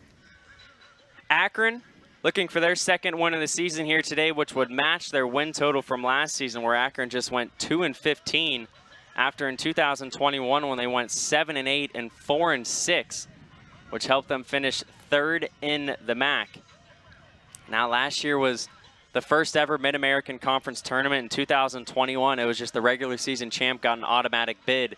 Akron looking for their second win of the season here today, which would match their win total from last season, where Akron just went 2-15 after in 2021 when they went 7-8 and 4-6, which helped them finish third in the MAC. Now, last year was the first ever Mid-American Conference tournament. In 2021, it was just the regular season champ got an automatic bid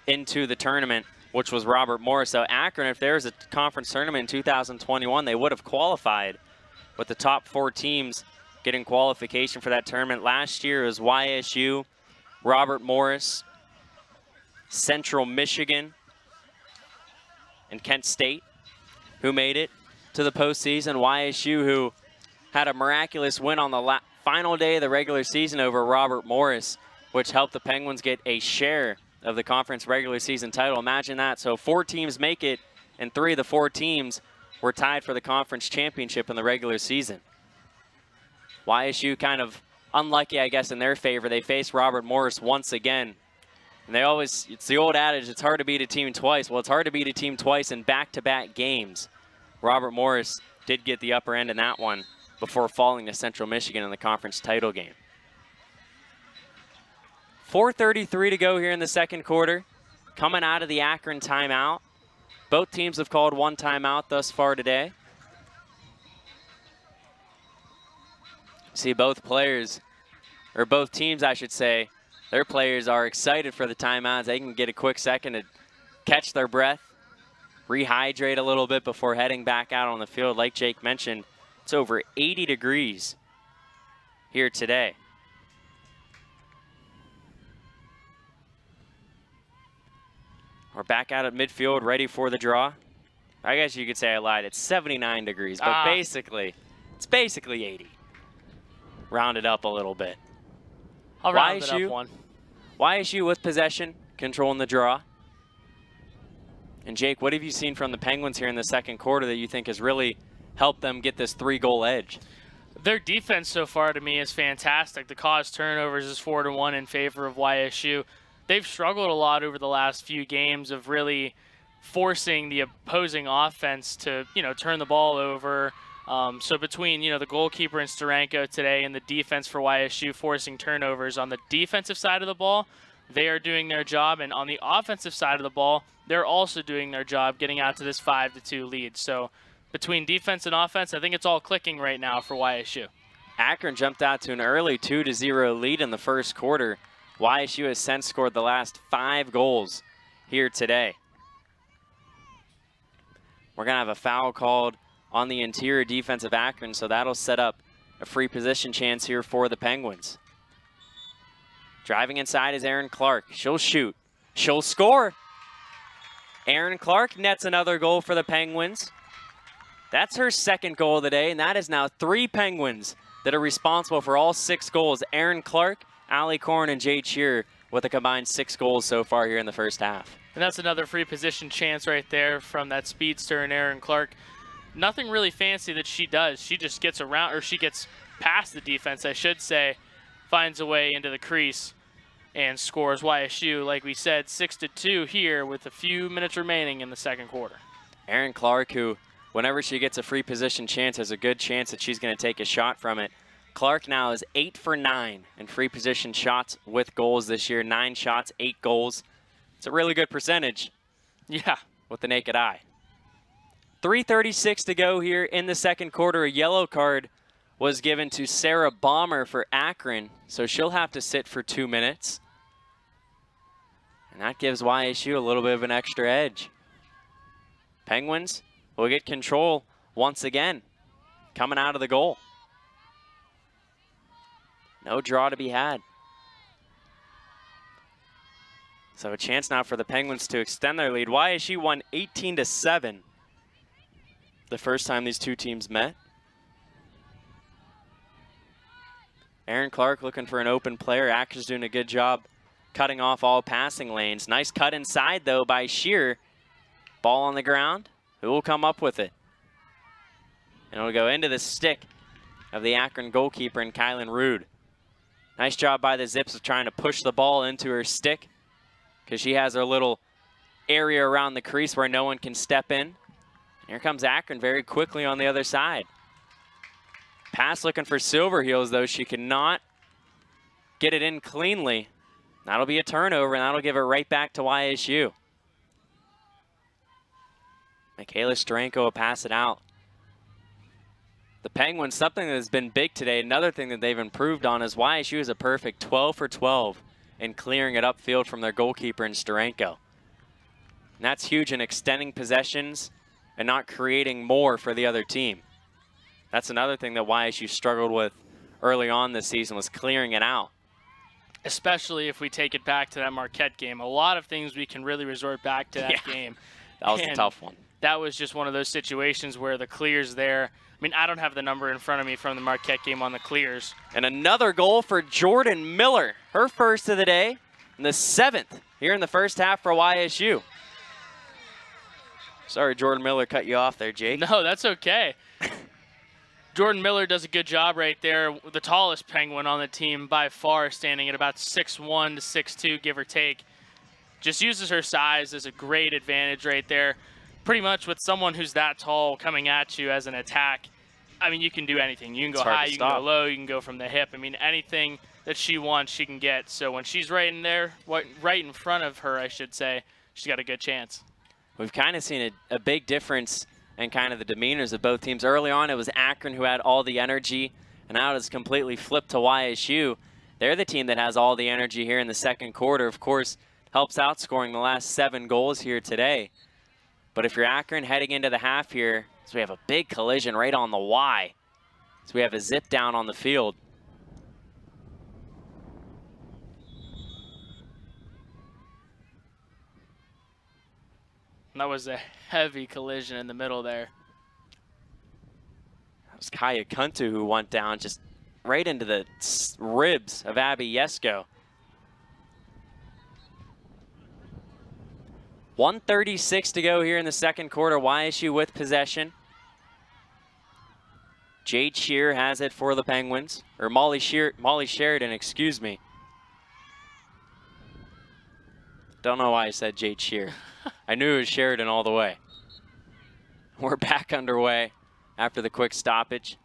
into the tournament, which was Robert Morris. So Akron, if there was a conference tournament in 2021, they would have qualified, with the top 4 teams getting qualification for that tournament. Last year it was YSU, Robert Morris, Central Michigan, and Kent State who made it to the postseason. YSU, who had a miraculous win on the final day of the regular season over Robert Morris, which helped the Penguins get a share of the conference regular season title. Imagine that. So 4 teams make it, and 3 of the 4 teams were tied for the conference championship in the regular season. YSU kind of unlucky, I guess, in their favor. They faced Robert Morris once again. And they always, it's the old adage, it's hard to beat a team twice. Well, it's hard to beat a team twice in back-to-back games. Robert Morris did get the upper end in that one before falling to Central Michigan in the conference title game. 4:33 to go here in the second quarter. Coming out of the Akron timeout. Both teams have called one timeout thus far today. See both players, or both teams I should say, their players are excited for the timeouts. They can get a quick second to catch their breath, rehydrate a little bit before heading back out on the field. Like Jake mentioned, it's over 80 degrees here today. We're back out at midfield, ready for the draw. I guess you could say I lied. It's 79 degrees, but basically, it's basically 80. Rounded up a little bit. I'll round it up one. YSU with possession, controlling the draw. And Jake, what have you seen from the Penguins here in the second quarter that you think has really helped them get this 3-goal edge? Their defense so far to me is fantastic. The caused turnovers is 4-1 in favor of YSU. They've struggled a lot over the last few games of really forcing the opposing offense to, turn the ball over. So between, the goalkeeper and Steranko today and the defense for YSU forcing turnovers on the defensive side of the ball, they are doing their job. And on the offensive side of the ball, they're also doing their job getting out to this 5-2 lead. So between defense and offense, I think it's all clicking right now for YSU. Akron jumped out to an early 2-0 lead in the first quarter. YSU has since scored the last 5 goals here today. We're going to have a foul called on the interior defense of Akron, so that'll set up a free position chance here for the Penguins. Driving inside is Erin Clark. She'll shoot. She'll score. Erin Clark nets another goal for the Penguins. That's her second goal of the day, and that is now 3 Penguins that are responsible for all 6 goals. Erin Clark, Allie Korn, and Jay Cheer with a combined 6 goals so far here in the first half. And that's another free position chance right there from that speedster and Erin Clark. Nothing really fancy that she does. She just gets around, or she gets past the defense, I should say, finds a way into the crease and scores. YSU, like we said, 6-2 here with a few minutes remaining in the second quarter. Erin Clark, who whenever she gets a free position chance, has a good chance that she's going to take a shot from it. Clark now is 8 for 9 in free position shots with goals this year. 9 shots, 8 goals. It's a really good percentage. Yeah. With the naked eye. 3:36 to go here in the second quarter. A yellow card was given to Sarah Baumer for Akron, so she'll have to sit for 2 minutes. And that gives YSU a little bit of an extra edge. Penguins will get control once again coming out of the goal. No draw to be had. So a chance now for the Penguins to extend their lead. YSU won 18-7 the first time these two teams met. Aaron Clark looking for an open player. Akron's doing a good job cutting off all passing lanes. Nice cut inside, though, by Shear. Ball on the ground. Who will come up with it? And it'll go into the stick of the Akron goalkeeper in Kylan Rude. Nice job by the Zips of trying to push the ball into her stick, because she has her little area around the crease where no one can step in. Here comes Akron very quickly on the other side. Pass looking for Silverheels, though. She cannot get it in cleanly. That'll be a turnover, and that'll give it right back to YSU. Michaela Steranko will pass it out. The Penguins, something that has been big today, another thing that they've improved on is YSU is a perfect 12 for 12 in clearing it upfield from their goalkeeper in Steranko. And that's huge in extending possessions and not creating more for the other team. That's another thing that YSU struggled with early on this season, was clearing it out. Especially if we take it back to that Marquette game. A lot of things we can really resort back to that game. That was a tough one. That was just one of those situations where the clears there. I mean, I don't have the number in front of me from the Marquette game on the clears. And another goal for Jordan Miller. Her first of the day, and the 7th here in the first half for YSU. Sorry, Jordan Miller cut you off there, Jake. No, that's okay. Jordan Miller does a good job right there. The tallest Penguin on the team by far, standing at about 6'1" to 6'2", give or take. Just uses her size as a great advantage right there. Pretty much with someone who's that tall coming at you as an attack, I mean, you can do anything. You can go high, you can go low, you can go from the hip. I mean, anything that she wants, she can get. So when she's right in there, right in front of her, I should say, she's got a good chance. We've kind of seen a big difference in kind of the demeanors of both teams. Early on, it was Akron who had all the energy, and now it's completely flipped to YSU. They're the team that has all the energy here in the second quarter. Of course, helps out scoring the last 7 goals here today. But if you're Akron heading into the half here, so we have a big collision right on the Y. So we have a zip down on the field. That was a heavy collision in the middle there. That was Kaya Kuntu who went down just right into the ribs of Abby Yesko. 1:36 to go here in the second quarter. YSU with possession. Jade Shear has it for the Penguins. Or Molly Sheridan, excuse me. Don't know why I said Jade Shear. I knew it was Sheridan all the way. We're back underway after the quick stoppage.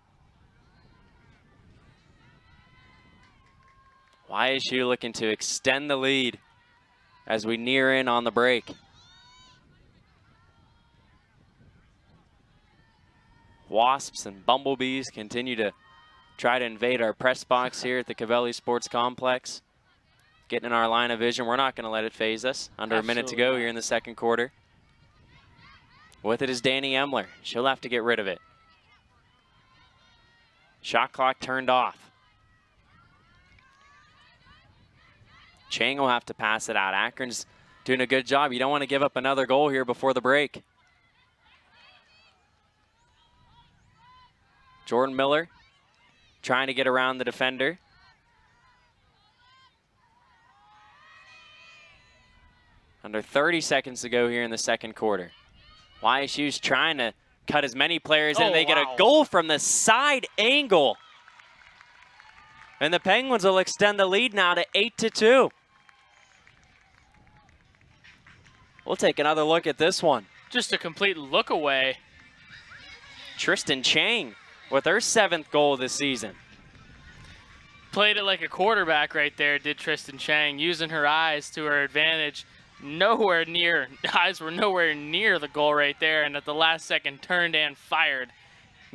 YSU looking to extend the lead as we near in on the break. Wasps and Bumblebees continue to try to invade our press box here at the Covelli Sports Complex. Getting in our line of vision. We're not going to let it phase us. Under a minute to go here in the second quarter. With it is Danny Emler. She'll have to get rid of it. Shot clock turned off. Chang will have to pass it out. Akron's doing a good job. You don't want to give up another goal here before the break. Jordan Miller trying to get around the defender. Under 30 seconds to go here in the second quarter. YSU's trying to cut as many players in. They get a goal from the side angle. And the Penguins will extend the lead now to 8-2. We'll take another look at this one. Just a complete look away. Tristan Chang with her 7th goal this season. Played it like a quarterback right there, did Tristan Chang, using her eyes to her advantage. Nowhere near, eyes were nowhere near the goal right there, and at the last second turned and fired.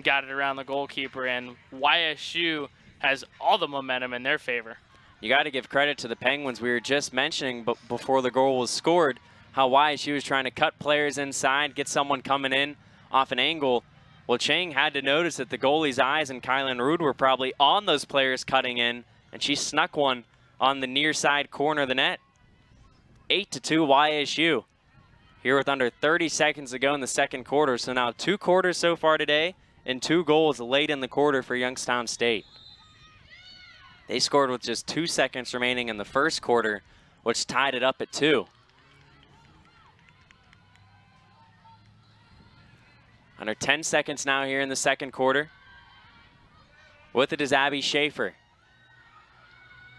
Got it around the goalkeeper, and YSU has all the momentum in their favor. You got to give credit to the Penguins. We were just mentioning before the goal was scored how YSU was trying to cut players inside, get someone coming in off an angle. Well, Chang had to notice that the goalie's eyes and Kylan Rude were probably on those players cutting in, and she snuck one on the near side corner of the net. 8-2 YSU. Here with under 30 seconds to go in the second quarter. So now 2 quarters so far today and 2 goals late in the quarter for Youngstown State. They scored with just 2 seconds remaining in the first quarter, which tied it up at 2. Under 10 seconds now here in the second quarter. With it is Abby Schaefer.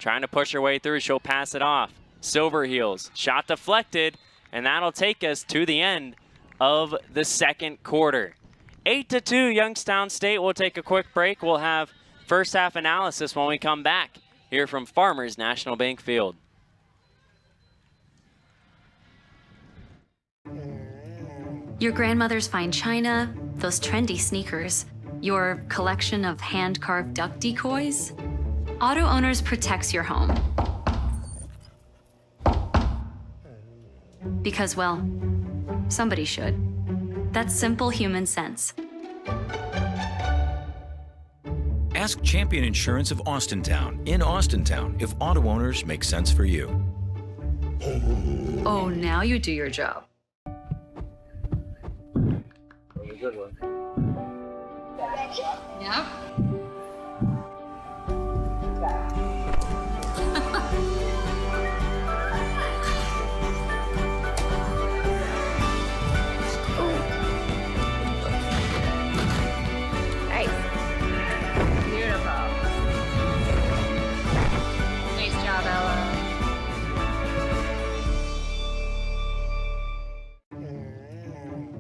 Trying to push her way through, she'll pass it off. Silverheels, shot deflected, and that'll take us to the end of the second quarter. 8-2 Youngstown State. We'll take a quick break. We'll have first half analysis when we come back here from Farmers National Bank Field. Your grandmother's fine china, those trendy sneakers, your collection of hand-carved duck decoys. Auto Owners protects your home. Because, well, somebody should. That's simple human sense. Ask Champion Insurance of Austintown in Austintown if auto owners make sense for you. Oh, now you do your job. Good one. Yep. Nice. Beautiful. Nice job, Ella.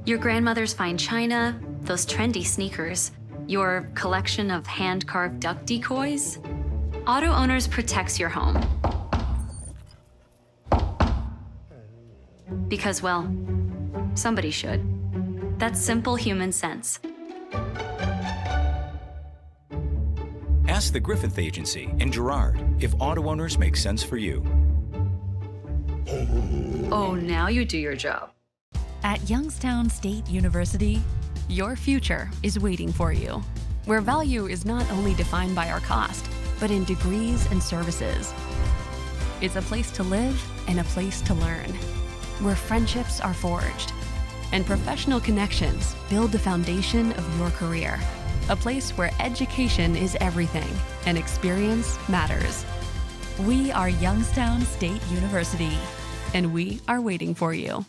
Your grandmother's fine china, those trendy sneakers, your collection of hand-carved duck decoys. Auto Owners protects your home. Because, well, somebody should. That's simple human sense. Ask the Griffith Agency in Girard if auto owners make sense for you. Oh, now you do your job. At Youngstown State University, your future is waiting for you, where value is not only defined by our cost, but in degrees and services. It's a place to live and a place to learn, where friendships are forged and professional connections build the foundation of your career. A place where education is everything and experience matters. We are Youngstown State University, and we are waiting for you.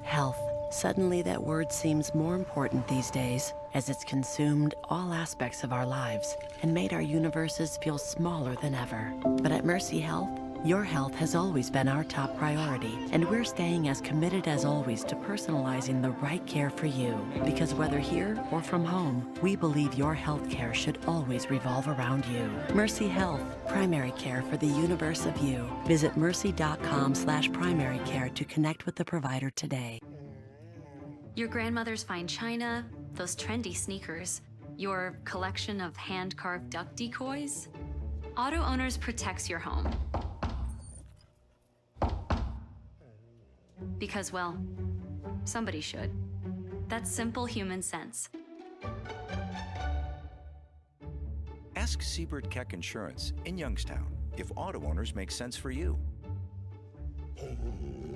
Health. Suddenly that word seems more important these days, as it's consumed all aspects of our lives and made our universes feel smaller than ever. But at Mercy Health, your health has always been our top priority, and we're staying as committed as always to personalizing the right care for you. Because whether here or from home, we believe your health care should always revolve around you. Mercy Health, primary care for the universe of you. Visit mercy.com/primary care to connect with the provider today. Your grandmother's fine china, those trendy sneakers, your collection of hand-carved duck decoys. Auto Owners protects your home. Because, well, somebody should. That's simple human sense. Ask Siebert Keck Insurance in Youngstown if auto owners make sense for you.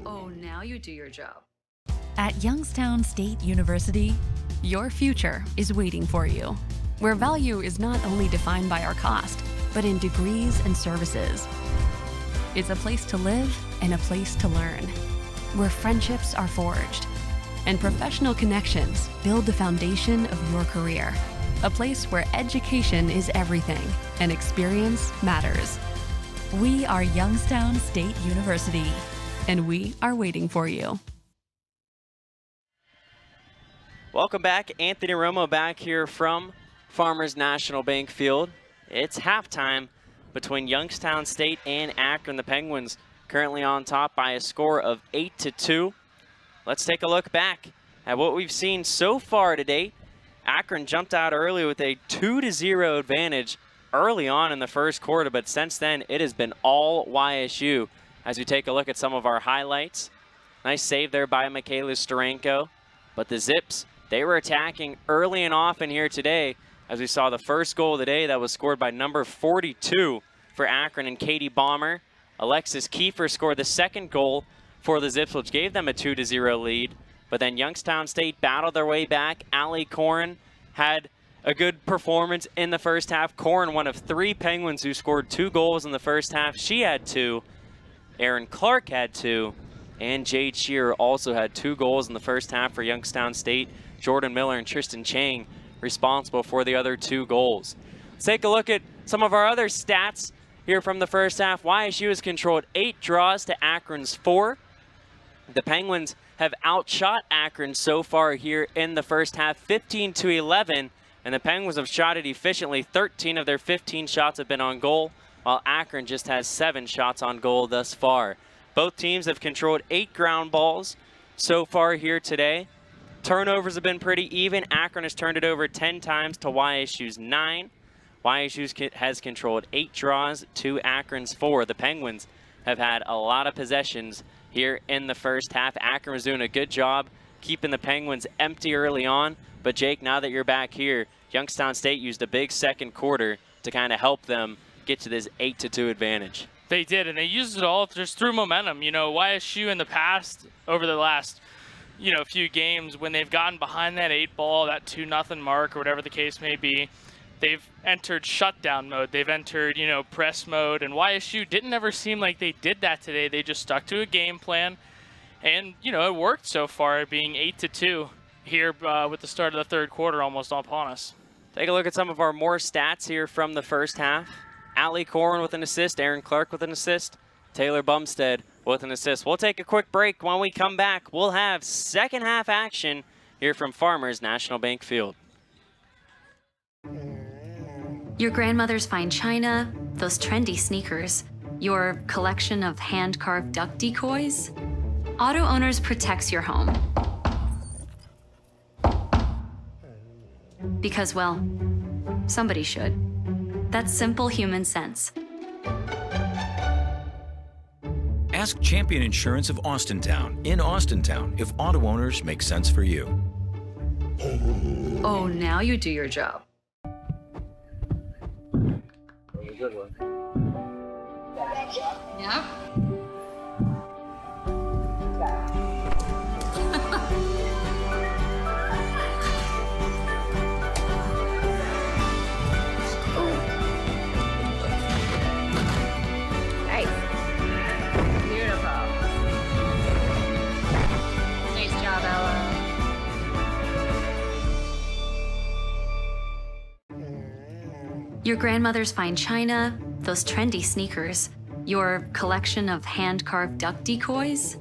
Oh, now you do your job. At Youngstown State University, your future is waiting for you, where value is not only defined by our cost, but in degrees and services. It's a place to live and a place to learn, where friendships are forged and professional connections build the foundation of your career. A place where education is everything and experience matters. We are Youngstown State University, and we are waiting for you. Welcome back. Anthony Romo back here from Farmers National Bank Field. It's halftime between Youngstown State and Akron. The Penguins currently on top by a score of 8-2. Let's take a look back at what we've seen so far today. Akron jumped out early with a 2-0 advantage early on in the first quarter, but since then it has been all YSU. As we take a look at some of our highlights, nice save there by Michaela Starenko, but the Zips They were attacking early and often here today, as we saw the first goal of the day that was scored by number 42 for Akron and Katie Baumer. Alexis Kiefer scored the second goal for the Zips, which gave them a 2-0 lead. But then Youngstown State battled their way back. Allie Corn had a good performance in the first half. Corn, one of 3 Penguins who scored 2 goals in the first half. She had 2. Erin Clark had 2. And Jade Shearer also had 2 goals in the first half for Youngstown State. Jordan Miller and Tristan Chang responsible for the other 2 goals. Let's take a look at some of our other stats here from the first half. YSU has controlled 8 draws to Akron's 4. The Penguins have outshot Akron so far here in the first half, 15-11, and the Penguins have shot it efficiently. 13 of their 15 shots have been on goal, while Akron just has 7 shots on goal thus far. Both teams have controlled 8 ground balls so far here today. Turnovers have been pretty even. Akron has turned it over 10 times to YSU's 9. YSU has controlled 8 draws to Akron's 4. The Penguins have had a lot of possessions here in the first half. Akron was doing a good job keeping the Penguins empty early on. But Jake, now that you're back here, Youngstown State used a big second quarter to kind of help them get to this 8-2 advantage. They did, and they used it all just through momentum. You know, YSU in the past, over the last, few games, when they've gotten behind that 8 ball, that 2-0 mark, or whatever the case may be, they've entered shutdown mode. They've entered, press mode, and YSU didn't ever seem like they did that today. They just stuck to a game plan, and, it worked so far, being 8-2 here with the start of the third quarter almost upon us. Take a look at some of our more stats here from the first half. Allie Corn with an assist, Erin Clark with an assist, Taylor Bumstead with an assist. We'll take a quick break. When we come back, we'll have second half action here from Farmers National Bank Field. Your grandmother's fine china, those trendy sneakers, your collection of hand-carved duck decoys. Auto Owners protects your home. Because, well, somebody should. That's simple human sense. Ask Champion Insurance of Austintown in Austintown if auto owners make sense for you. Oh, now you do your job. That was a good one. Yep. Nice. Beautiful. Nice job, Ella. Your grandmother's fine china, those trendy sneakers, your collection of hand-carved duck decoys.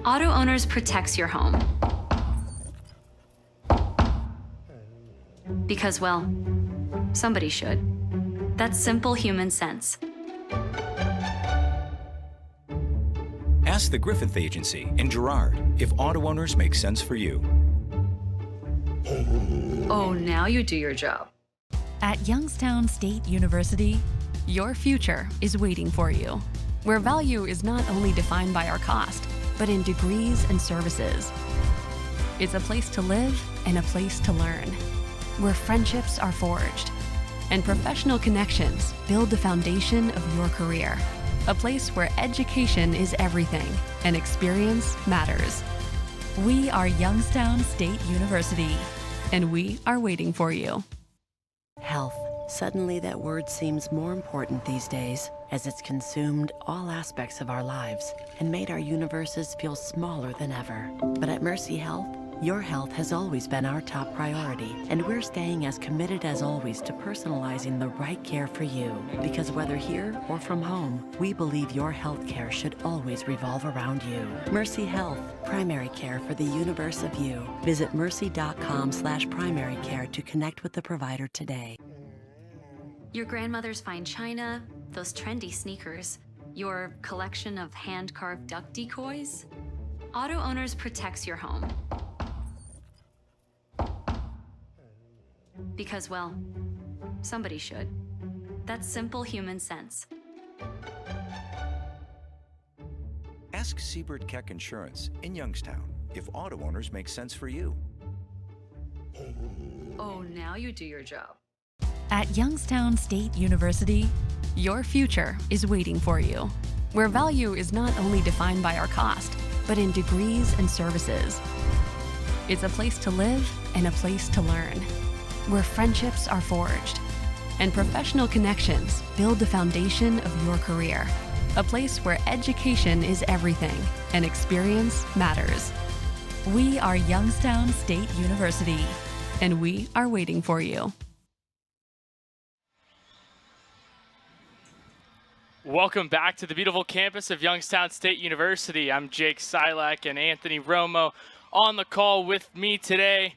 Auto Owners protects your home. Because, well, somebody should. That's simple human sense. Ask the Griffith Agency in Girard if auto owners make sense for you. Oh, now you do your job. At Youngstown State University, your future is waiting for you, where value is not only defined by our cost, but in degrees and services. It's a place to live and a place to learn, where friendships are forged and professional connections build the foundation of your career. A place where education is everything and experience matters. We are Youngstown State University, and we are waiting for you. Health. Suddenly that word seems more important these days, as it's consumed all aspects of our lives and made our universes feel smaller than ever. But at Mercy Health, your health has always been our top priority, and we're staying as committed as always to personalizing the right care for you. Because whether here or from home, we believe your health care should always revolve around you. Mercy Health, primary care for the universe of you. Visit mercy.com/primary care to connect with the provider today. Your grandmother's fine china, those trendy sneakers, your collection of hand-carved duck decoys. Auto Owners protects your home. Because, well, somebody should. That's simple human sense. Ask Siebert Keck Insurance in Youngstown if auto owners make sense for you. Oh, now you do your job. At Youngstown State University, your future is waiting for you, where value is not only defined by our cost, but in degrees and services. It's a place to live and a place to learn, where friendships are forged and professional connections build the foundation of your career. A place where education is everything and experience matters. We are Youngstown State University, and we are waiting for you. Welcome back to the beautiful campus of Youngstown State University. I'm Jake Silak and Anthony Romo on the call with me today.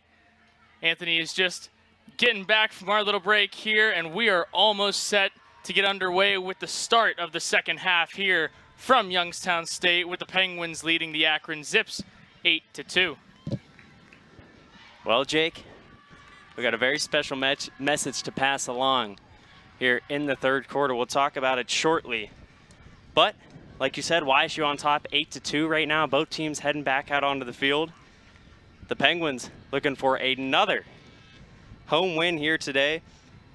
Anthony is just getting back from our little break here, and we are almost set to get underway with the start of the second half here from Youngstown State, with the Penguins leading the Akron Zips 8-2. Well, Jake, we got a very special message to pass along here in the third quarter. We'll talk about it shortly. But, like you said, YSU on top 8-2 right now. Both teams heading back out onto the field. The Penguins looking for another home win here today.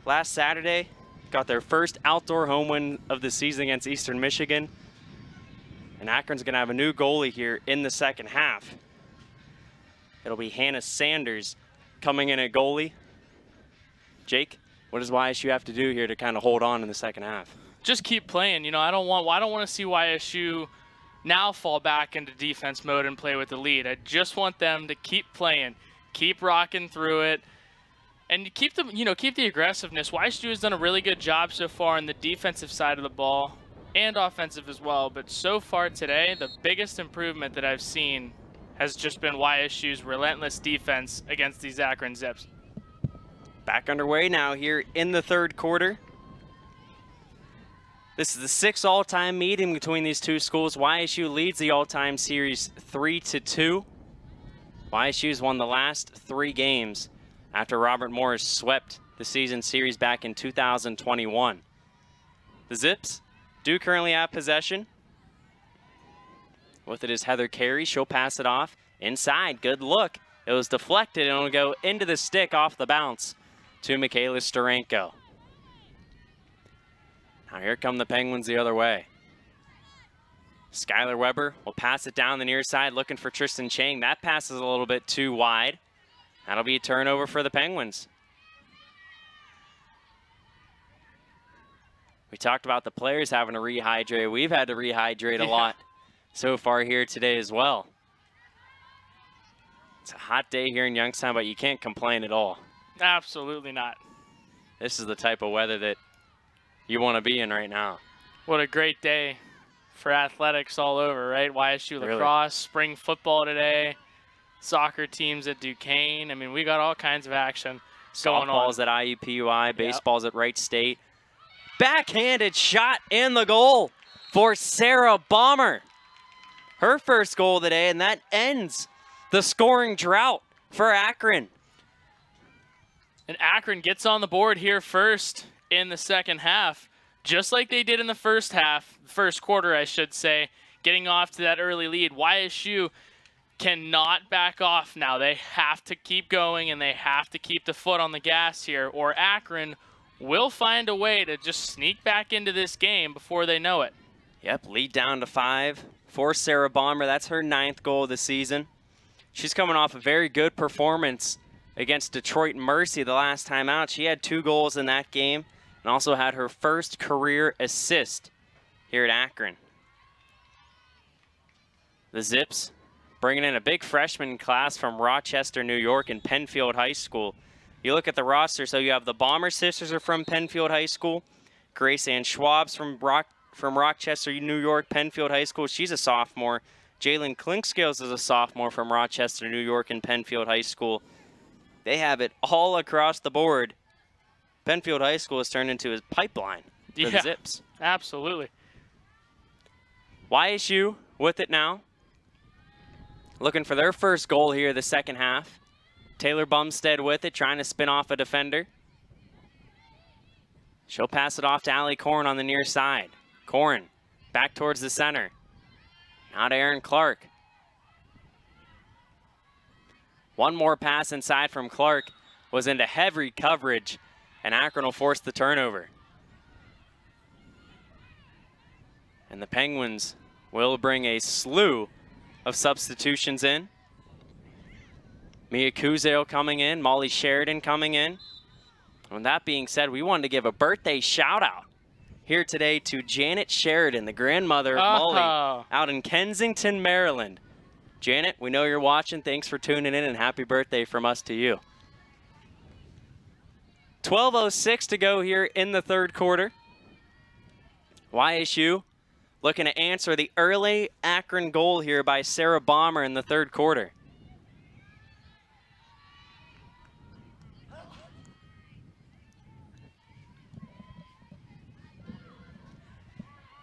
Last Saturday, got their first outdoor home win of the season against Eastern Michigan. And Akron's going to have a new goalie here in the second half. It'll be Hannah Sanders coming in at goalie. Jake, what does YSU have to do here to kind of hold on in the second half? Just keep playing. You know, I don't want to see YSU now fall back into defense mode and play with the lead. I just want them to keep playing, keep rocking through it, and keep the aggressiveness. YSU has done a really good job so far on the defensive side of the ball and offensive as well. But so far today, the biggest improvement that I've seen has just been YSU's relentless defense against these Akron Zips. Back underway now here in the third quarter. This is the sixth all-time meeting between these two schools. YSU leads the all-time series 3-2. YSU's won the last 3 games after Robert Morris swept the season series back in 2021. The Zips do currently have possession. With it is Heather Carey. She'll pass it off inside. Good look. It was deflected and it'll go into the stick off the bounce to Michaela Starenko. Now here come the Penguins the other way. Skylar Weber will pass it down the near side looking for Tristan Chang. That pass is a little bit too wide. That'll be a turnover for the Penguins. We talked about the players having to rehydrate. We've had to rehydrate a lot so far here today as well. It's a hot day here in Youngstown, but you can't complain at all. Absolutely not. This is the type of weather that you want to be in right now. What a great day for athletics all over, right? YSU lacrosse, spring football today, soccer teams at Duquesne. I mean, we got all kinds of action going on. Softballs at IUPUI, baseballs at Wright State. Backhanded shot in the goal for Sarah Bomber. Her first goal today, and that ends the scoring drought for Akron. And Akron gets on the board here first in the second half, just like they did in the first half, first quarter, I should say, getting off to that early lead. YSU cannot back off now. They have to keep going, and they have to keep the foot on the gas here, or Akron will find a way to just sneak back into this game before they know it. Yep, lead down to 5 for Sarah Bomber. That's her 9th goal of the season. She's coming off a very good performance against Detroit Mercy the last time out. She had 2 goals in that game and also had her first career assist here at Akron. The Zips bringing in a big freshman class from Rochester, New York, and Penfield High School. You look at the roster, so you have the Bomber sisters are from Penfield High School. Grace Ann Schwab's from Rochester, New York, Penfield High School. She's a sophomore. Jalen Klinkscales is a sophomore from Rochester, New York, and Penfield High School. They have it all across the board. Penfield High School has turned into a pipeline for the Zips. Absolutely. YSU with it now. Looking for their first goal here the second half. Taylor Bumstead with it, trying to spin off a defender. She'll pass it off to Allie Korn on the near side. Korn back towards the center. Now to Aaron Clark. One more pass inside from Clark was into heavy coverage, and Akron will force the turnover. And the Penguins will bring a slew of substitutions in. Mia Kuzale coming in, Molly Sheridan coming in. And that being said, we wanted to give a birthday shout out here today to Janet Sheridan, the grandmother of Molly, out in Kensington, Maryland. Janet, we know you're watching. Thanks for tuning in, and happy birthday from us to you. 12:06 to go here in the third quarter. YSU looking to answer the early Akron goal here by Sarah Bomber in the third quarter.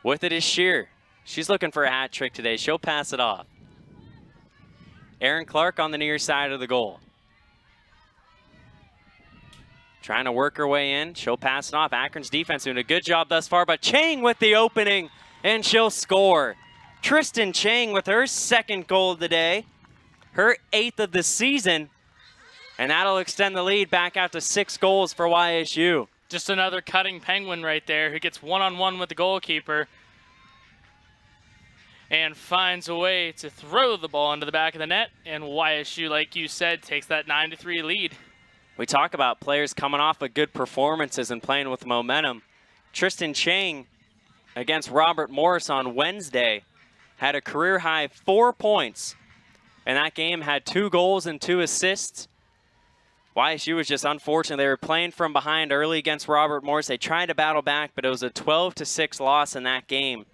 With it is Shear. She's looking for a hat trick today. She'll pass it off. Erin Clark on the near side of the goal. Trying to work her way in. She'll pass it off. Akron's defense doing a good job thus far, but Chang with the opening, and she'll score. Tristan Chang with her second goal of the day, her 8th of the season, and that'll extend the lead back out to 6 goals for YSU. Just another cutting Penguin right there who gets one-on-one with the goalkeeper and finds a way to throw the ball into the back of the net, and YSU, like you said, takes that 9-3 lead. We talk about players coming off of good performances and playing with momentum. Tristan Chang against Robert Morris on Wednesday had a career-high 4 points, and that game had 2 goals and 2 assists. YSU was just unfortunate. They were playing from behind early against Robert Morris. They tried to battle back, but it was a 12-6 loss in that game.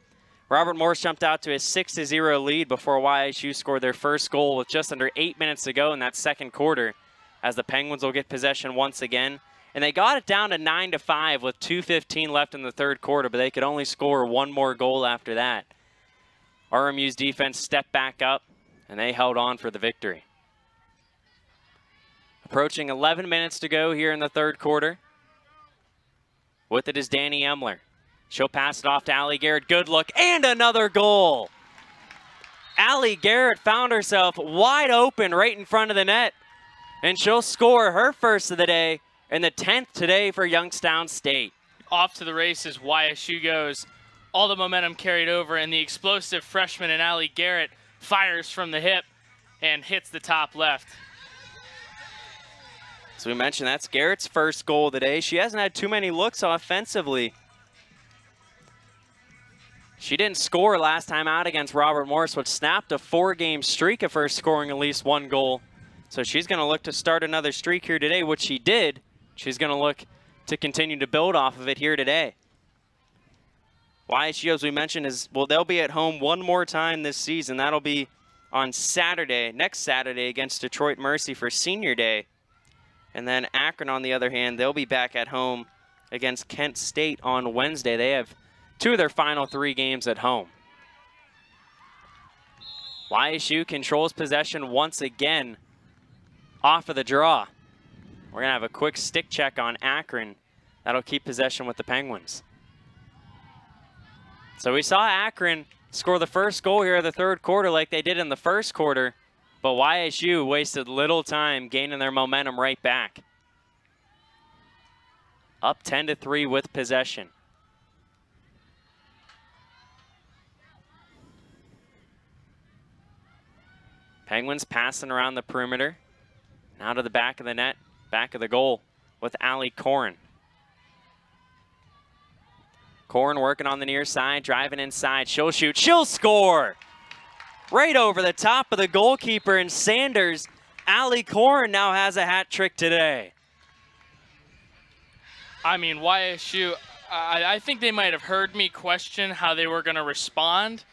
Robert Morris jumped out to a 6-0 lead before YSU scored their first goal with just under 8 minutes to go in that second quarter, as the Penguins will get possession once again. And they got it down to 9-5 with 2:15 left in the third quarter, but they could only score 1 more goal after that. RMU's defense stepped back up, and they held on for the victory. Approaching 11 minutes to go here in the third quarter. With it is Danny Emler. She'll pass it off to Allie Garrett. Good look, and another goal. Allie Garrett found herself wide open right in front of the net, and she'll score her first of the day and the 10th today for Youngstown State. Off to the races, YSU goes. All the momentum carried over, and the explosive freshman in Allie Garrett fires from the hip and hits the top left. So we mentioned that's Garrett's first goal of the day. She hasn't had too many looks offensively. She didn't score last time out against Robert Morris, which snapped a 4-game streak of her scoring at least 1 goal. So she's going to look to start another streak here today, which she did. She's going to look to continue to build off of it here today. YSU, as we mentioned, they'll be at home one more time this season. That'll be on Saturday, next Saturday, against Detroit Mercy for Senior Day. And then Akron, on the other hand, they'll be back at home against Kent State on Wednesday. They have 2 of their final 3 games at home. YSU controls possession once again off of the draw. We're going to have a quick stick check on Akron. That'll keep possession with the Penguins. So we saw Akron score the first goal here of the third quarter like they did in the first quarter, but YSU wasted little time gaining their momentum right back. Up 10-3 with possession. Penguins passing around the perimeter. Now to the back of the net, back of the goal with Allie Corrin. Corrin working on the near side, driving inside. She'll shoot, she'll score! Right over the top of the goalkeeper and Sanders. Allie Corrin now has a hat trick today. I mean, YSU, I think they might have heard me question how they were going to respond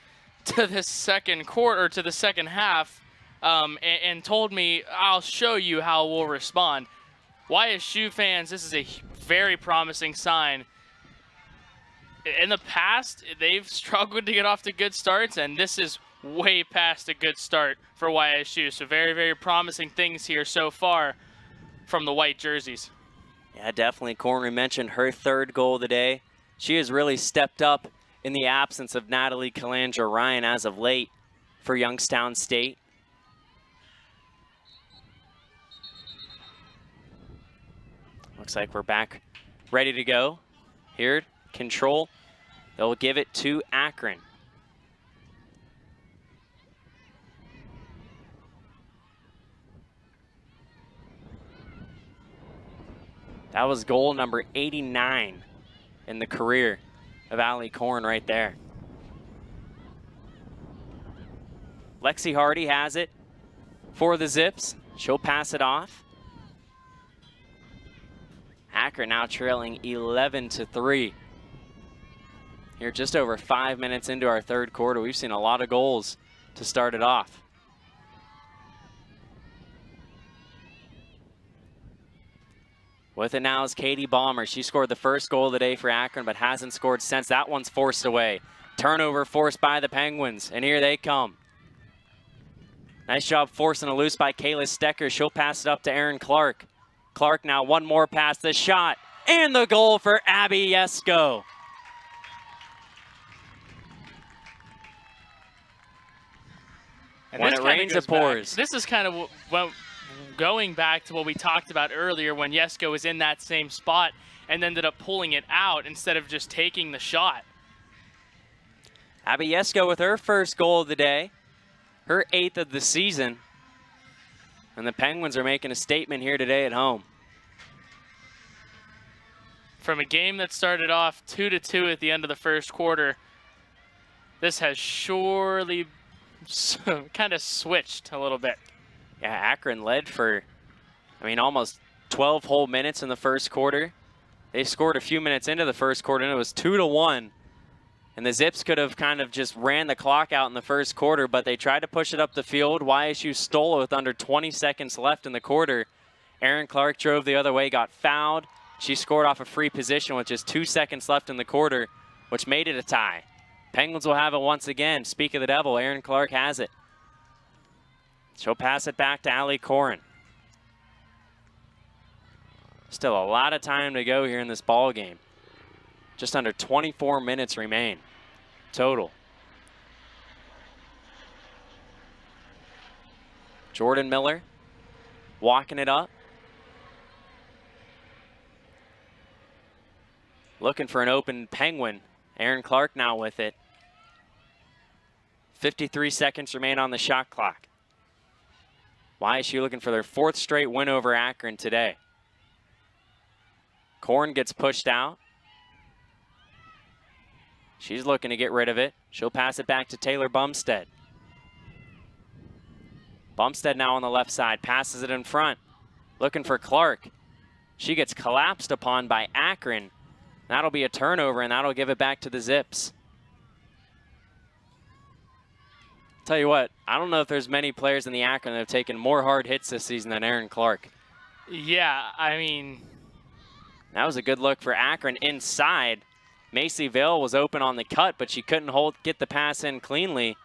to this second quarter, to the second half, and told me, I'll show you how we'll respond. YSU fans, this is a very promising sign. In the past, they've struggled to get off to good starts, and this is way past a good start for YSU. So very, very promising things here so far from the white jerseys. Yeah, definitely. Corrin mentioned her third goal of the day. She has really stepped up in the absence of Natalie Calandra-Ryan as of late for Youngstown State. looks like we're back ready to go. Here, control. They'll give it to Akron. That was goal number 89 in the career of Allie Korn right there. Lexi Hardy has it for the Zips. She'll pass it off. Akron now trailing 11-3. Here just over 5 minutes into our third quarter. We've seen a lot of goals to start it off. With it now is Katie Balmer. She scored the first goal of the day for Akron, but hasn't scored since. That one's forced away. Turnover forced by the Penguins, and here they come. Nice job forcing a loose by Kayla Stecker. She'll pass it up to Erin Clark. Clark now one more pass, the shot, and the goal for Abby Yesko. And when it rains, it pours. This is kind of going back to what we talked about earlier when Yesko was in that same spot and ended up pulling it out instead of just taking the shot. Abby Yesko with her first goal of the day, her 8th of the season. And the Penguins are making a statement here today at home. From a game that started off 2-2 at the end of the first quarter, this has surely kind of switched a little bit. Yeah, Akron led for, almost 12 whole minutes in the first quarter. They scored a few minutes into the first quarter, and it was 2-1. And the Zips could have kind of just ran the clock out in the first quarter, but they tried to push it up the field. YSU stole it with under 20 seconds left in the quarter. Erin Clark drove the other way, got fouled. She scored off a free position with just 2 seconds left in the quarter, which made it a tie. Penguins will have it once again. Speak of the devil, Erin Clark has it. She'll pass it back to Allie Korn. Still a lot of time to go here in this ball game. Just under 24 minutes remain total. Jordan Miller walking it up. Looking for an open Penguin. Erin Clark now with it. 53 seconds remain on the shot clock. YSU looking for their 4th straight win over Akron today. Korn gets pushed out. She's looking to get rid of it. She'll pass it back to Taylor Bumstead. Bumstead now on the left side, passes it in front. Looking for Clark. She gets collapsed upon by Akron. That'll be a turnover, and that'll give it back to the Zips. Tell you what, I don't know if there's many players in the Akron that have taken more hard hits this season than Erin Clark. Yeah, that was a good look for Akron inside. Macy Vale was open on the cut, but she couldn't get the pass in cleanly.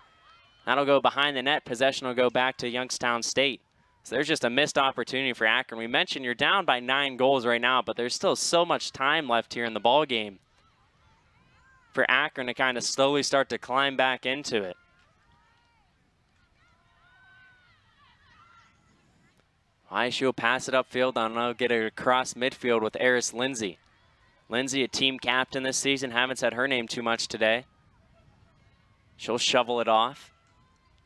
That'll go behind the net. Possession will go back to Youngstown State. So there's just a missed opportunity for Akron. We mentioned you're down by 9 goals right now, but there's still so much time left here in the ball game for Akron to kind of slowly start to climb back into it. YSU will pass it upfield. I don't know, get it across midfield with Eris Lindsay. Lindsay, a team captain this season. Haven't said her name too much today. She'll shovel it off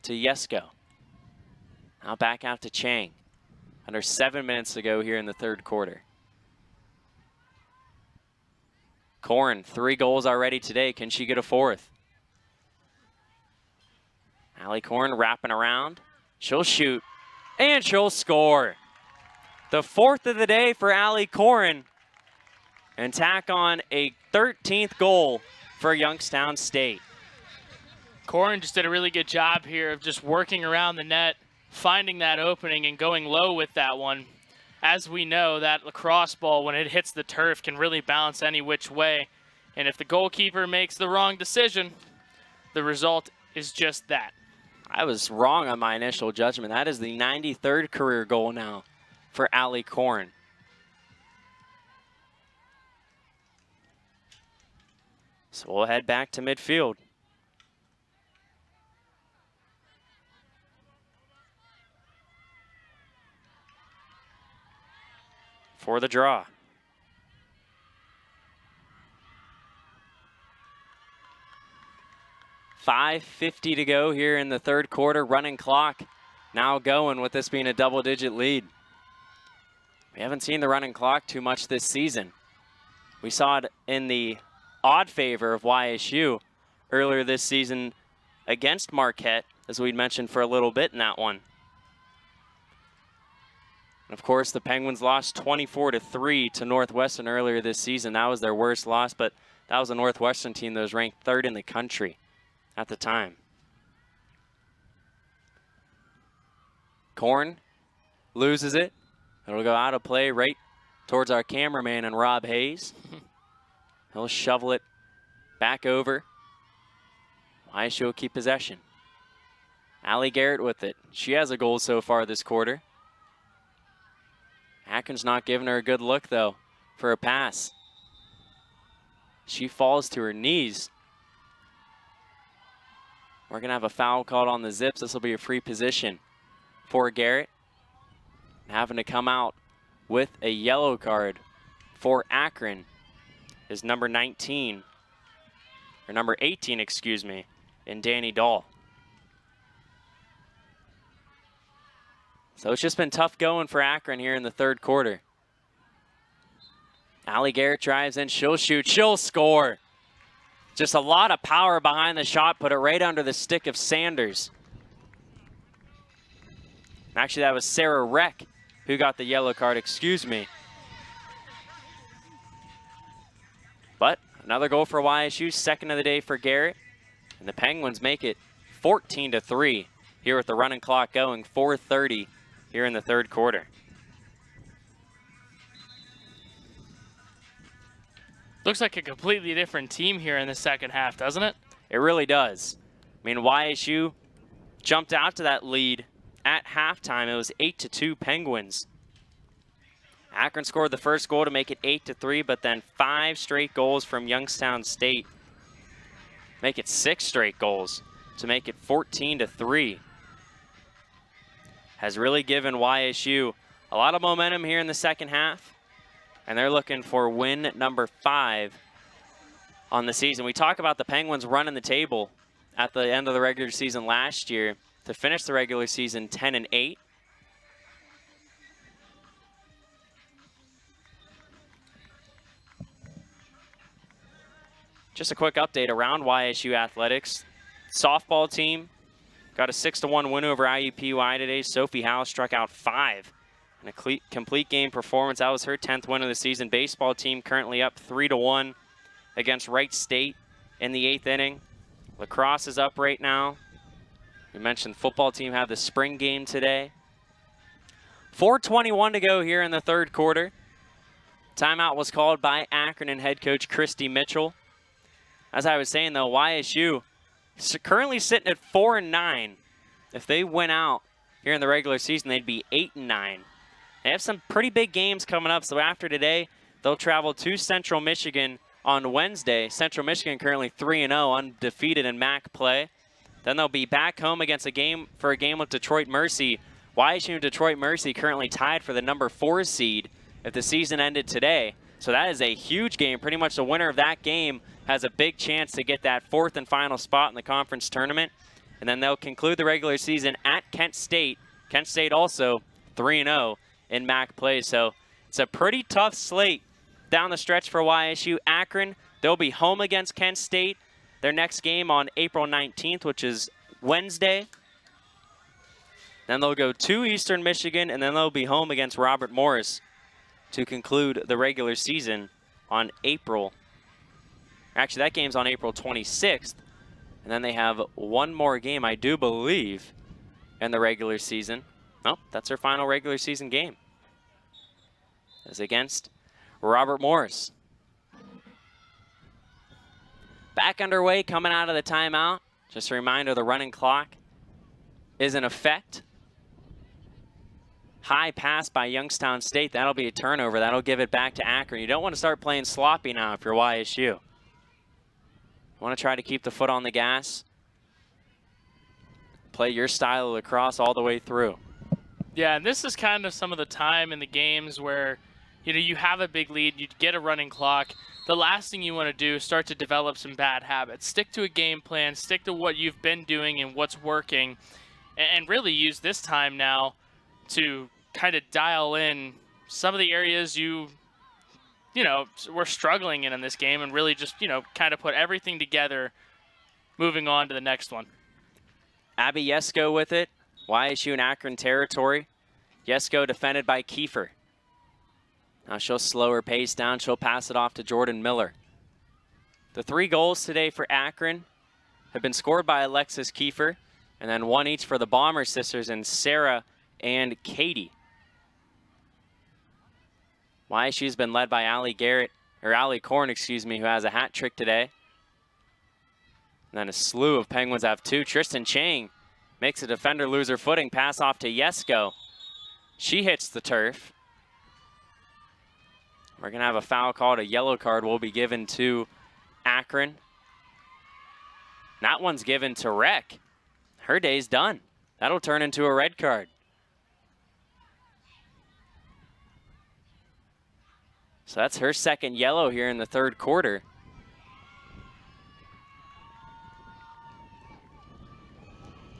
to Yesko. Now back out to Chang. Under 7 minutes to go here in the third quarter. Korn, 3 goals already today. Can she get a 4th? Allie Korn wrapping around. She'll shoot, and she'll score. The 4th of the day for Allie Korn. And tack on a 13th goal for Youngstown State. Korn just did a really good job here of just working around the net, finding that opening and going low with that one. As we know, that lacrosse ball, when it hits the turf, can really bounce any which way. And if the goalkeeper makes the wrong decision, the result is just that. I was wrong on my initial judgment. That is the 93rd career goal now for Allie Korn. So we'll head back to midfield. For the draw. 5:50 to go here in the third quarter. Running clock now going with this being a double-digit lead. We haven't seen the running clock too much this season. We saw it in the odd favor of YSU earlier this season against Marquette, as we'd mentioned for a little bit in that one. And of course, the Penguins lost 24-3 to Northwestern earlier this season. That was their worst loss, but that was a Northwestern team that was ranked 3rd in the country at the time. Korn loses it. It'll go out of play right towards our cameraman and Rob Hayes. He'll shovel it back over. YSU will keep possession. Allie Garrett with it. She has a goal so far this quarter. Akron's not giving her a good look, though, for a pass. She falls to her knees. We're going to have a foul called on the Zips. This will be a free position for Garrett. Having to come out with a yellow card for Akron is number 19, or number 18, excuse me, in Danny Dahl. So it's just been tough going for Akron here in the third quarter. Allie Garrett drives in, she'll shoot, she'll score. Just a lot of power behind the shot, put it right under the stick of Sanders. Actually, that was Sarah Reck who got the yellow card, excuse me. But another goal for YSU, second of the day for Garrett. And the Penguins make it 14-3 here with the running clock going, 4:30 here in the third quarter. Looks like a completely different team here in the second half, doesn't it? It really does. I mean, YSU jumped out to that lead at halftime. It was 8-2 Penguins. Akron scored the first goal to make it 8-3, but then 5 straight goals from Youngstown State make it 6 straight goals to make it 14-3. Has really given YSU a lot of momentum here in the second half, and they're looking for win number 5 on the season. We talk about the Penguins running the table at the end of the regular season last year to finish the regular season 10-8. Just a quick update around YSU athletics. Softball team got a 6-1 win over IUPUI today. Sophie Howe struck out 5 in a complete game performance. That was her 10th win of the season. Baseball team currently up 3-1 against Wright State in the 8th inning. Lacrosse is up right now. We mentioned the football team have the spring game today. 4:21 to go here in the third quarter. Timeout was called by Akron and head coach Christy Mitchell. As I was saying, though, YSU is currently sitting at 4-9. If they win out here in the regular season, they'd be 8-9. They have some pretty big games coming up, so after today, they'll travel to Central Michigan on Wednesday. Central Michigan currently 3-0, undefeated in MAC play. Then they'll be back home against a game with Detroit Mercy. YSU and Detroit Mercy currently tied for the number 4 seed if the season ended today. So that is a huge game. Pretty much the winner of that game has a big chance to get that 4th and final spot in the conference tournament. And then they'll conclude the regular season at Kent State. Kent State also 3-0 in MAC play. So it's a pretty tough slate down the stretch for YSU. Akron, they'll be home against Kent State. Their next game on April 19th, which is Wednesday. Then they'll go to Eastern Michigan, and then they'll be home against Robert Morris to conclude the regular season on April. Actually, that game's on April 26th. And then they have one more game, I do believe, in the regular season. Nope, that's their final regular season game. It's against Robert Morris. Back underway, coming out of the timeout. Just a reminder, the running clock is in effect. High pass by Youngstown State. That'll be a turnover. That'll give it back to Akron. You don't want to start playing sloppy now if you're YSU. You want to try to keep the foot on the gas. Play your style of lacrosse all the way through. Yeah, and this is kind of some of the time in the games where, you know, you have a big lead, you get a running clock, the last thing you want to do is start to develop some bad habits. Stick to a game plan, stick to what you've been doing and what's working, and really use this time now to kind of dial in some of the areas you know, were struggling in this game, and really just, you know, kind of put everything together moving on to the next one. Abby Yesko with it. YSU in Akron territory. Yesko defended by Kiefer. Now she'll slow her pace down. She'll pass it off to Jordan Miller. The 3 goals today for Akron have been scored by Alexis Kiefer, and then 1 each for the Bomber sisters and Sarah and Katie. YSU's been led by Allie Korn, who has a hat trick today. And then a slew of Penguins have 2. Tristan Chang makes a defender lose her footing. Pass off to Yesko. She hits the turf. We're going to have a foul called. A yellow card will be given to Akron. That one's given to Rec. Her day's done. That'll turn into a red card. So that's her second yellow here in the 3rd quarter.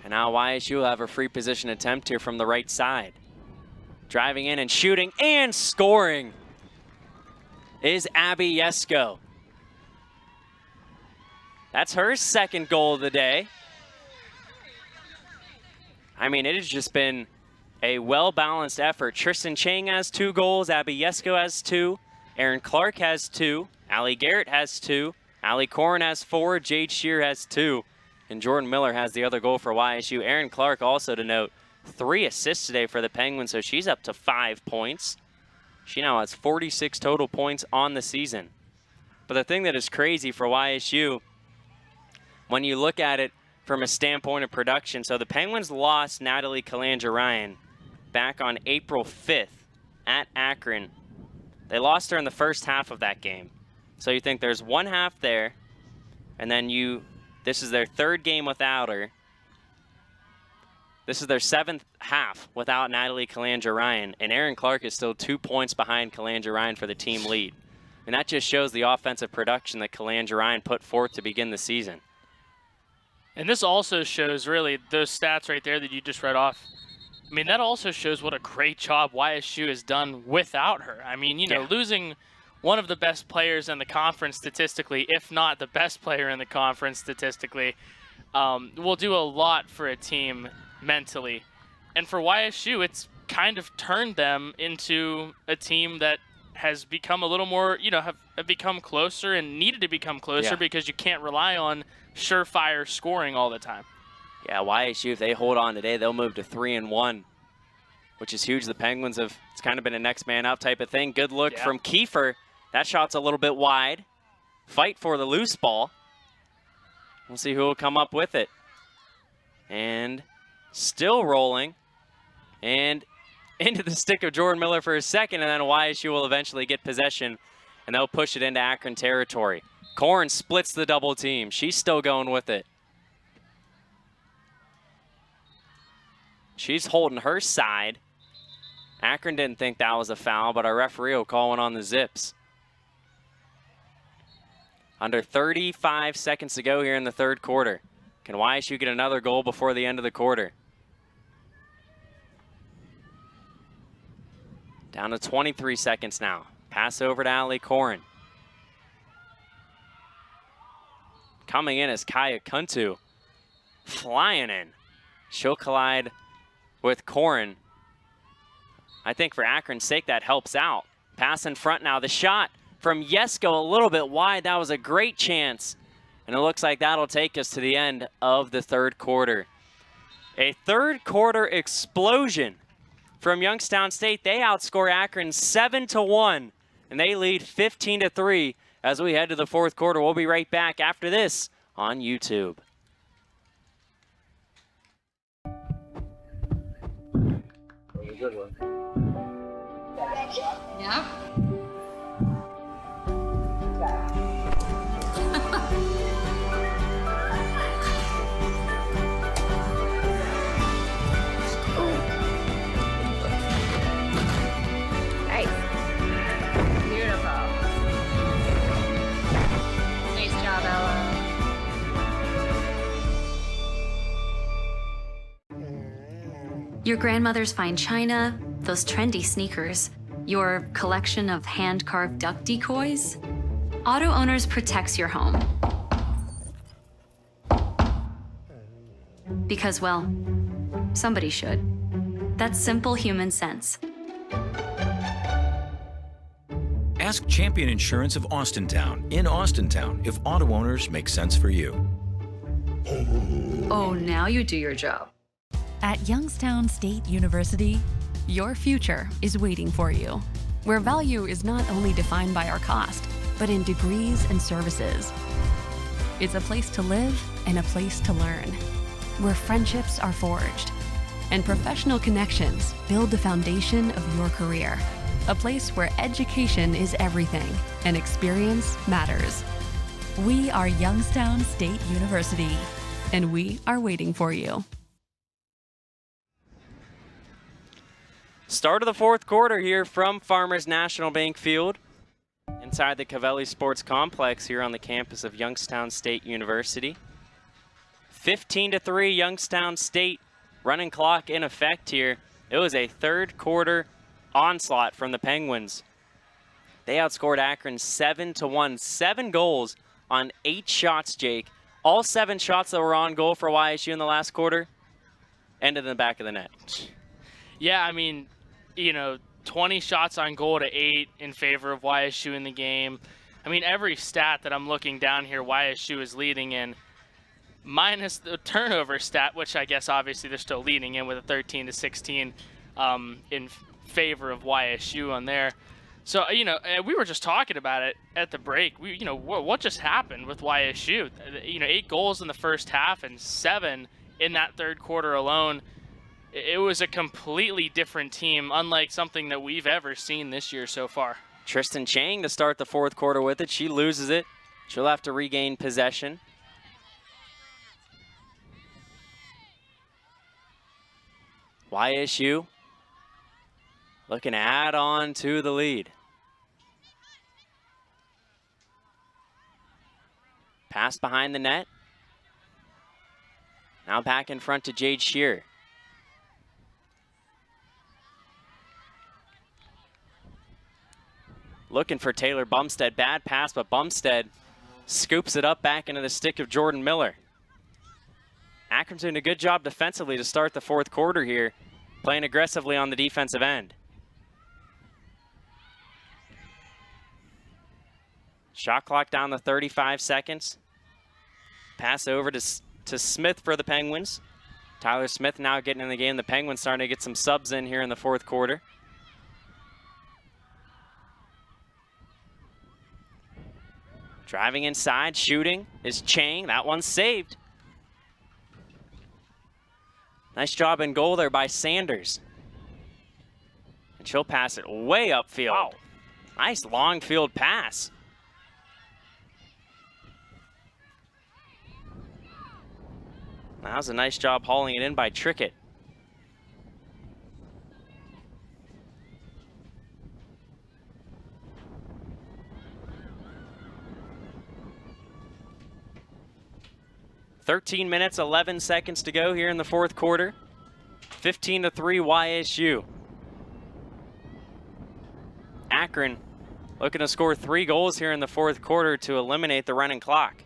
And now YSU will have a free position attempt here from the right side. Driving in and shooting and scoring is Abby Yesko. That's her second goal of the day. I mean, it has just been a well-balanced effort. Tristan Chang has 2 goals. Abby Yesko has 2. Erin Clark has 2. Allie Garrett has 2. Allie Korn has 4. Jade Shear has 2. And Jordan Miller has the other goal for YSU. Erin Clark, also to note, 3 assists today for the Penguins, so she's up to 5 points. She now has 46 total points on the season. But the thing that is crazy for YSU, when you look at it from a standpoint of production, so the Penguins lost Natalie Calandra-Ryan back on April 5th at Akron. They lost her in the first half of that game. So you think there's 1 half there, and then this is their 3rd game without her. This is their 7th half without Natalie Calandra-Ryan, and Erin Clark is still 2 points behind Calandra-Ryan for the team lead. And that just shows the offensive production that Calandra-Ryan put forth to begin the season. And this also shows, really, those stats right there that you just read off. I mean, that also shows what a great job YSU has done without her. I mean, you know, losing one of the best players in the conference statistically, if not the best player in the conference statistically, will do a lot for a team mentally. And for YSU, it's kind of turned them into a team that has become a little more, you know, have become closer and needed to become closer because you can't rely on surefire scoring all the time. Yeah, YSU, if they hold on today, they'll move to 3-1, which is huge. The Penguins have, it's kind of been a next man up type of thing. Good look from Kiefer. That shot's a little bit wide. Fight for the loose ball. We'll see who will come up with it. And still rolling. And into the stick of Jordan Miller for a second, and then YSU will eventually get possession, and they'll push it into Akron territory. Korn splits the double team. She's still going with it. She's holding her side. Akron didn't think that was a foul, but our referee will call one on the Zips. Under 35 seconds to go here in the 3rd quarter. Can YSU get another goal before the end of the quarter? Down to 23 seconds now. Pass over to Allie Korn. Coming in is Kaya Kuntu. Flying in. She'll collide with Korn. I think for Akron's sake, that helps out. Pass in front now. The shot from Yesko a little bit wide. That was a great chance. And it looks like that'll take us to the end of the 3rd quarter. A 3rd quarter explosion from Youngstown State. They outscore Akron 7-1, and they lead 15-3 as we head to the 4th quarter. We'll be right back after this on YouTube. Good one. Yep. Nice. Beautiful. Your grandmother's fine china, those trendy sneakers, your collection of hand-carved duck decoys? Auto Owners protects your home. Because, well, somebody should. That's simple human sense. Ask Champion Insurance of Austintown in Austintown if auto owners make sense for you. Oh, now you do your job. At Youngstown State University, your future is waiting for you, where value is not only defined by our cost, but in degrees and services. It's a place to live and a place to learn, where friendships are forged and professional connections build the foundation of your career. A place where education is everything and experience matters. We are Youngstown State University, and we are waiting for you. Start of the fourth quarter here from Farmers National Bank Field inside the Covelli Sports Complex here on the campus of Youngstown State University. 15-3 Youngstown State, running clock in effect here. It was a third quarter onslaught from the Penguins. They outscored Akron 7-1, 7 goals on 8 shots, Jake. All 7 shots that were on goal for YSU in the last quarter ended in the back of the net. Yeah, I mean, you know, 20 shots on goal to 8 in favor of YSU in the game. I mean, every stat that I'm looking down here, YSU is leading in, minus the turnover stat, which I guess obviously they're still leading in with a 13-16 in favor of YSU on there. So, you know, we were just talking about it at the break. You know, what just happened with YSU? You know, 8 goals in the first half and 7 in that third quarter alone. It was a completely different team, unlike something that we've ever seen this year so far. Tristan Chang to start the fourth quarter with it. She loses it. She'll have to regain possession. YSU looking to add on to the lead. Pass behind the net. Now back in front to Jade Shear. Looking for Taylor Bumstead. Bad pass, but Bumstead scoops it up back into the stick of Jordan Miller. Akron's doing a good job defensively to start the fourth quarter here, playing aggressively on the defensive end. Shot clock down to 35 seconds. Pass over to Smith for the Penguins. Tyler Smith now getting in the game. The Penguins starting to get some subs in here in the fourth quarter. Driving inside, shooting is Chang. That one's saved. Nice job in goal there by Sanders. And she'll pass it way upfield. Wow. Nice long field pass. That was a nice job hauling it in by Trickett. "13 minutes, 11 seconds to go here in the fourth quarter. 15-3 YSU. Akron looking to score 3 goals here in the fourth quarter to eliminate the running clock.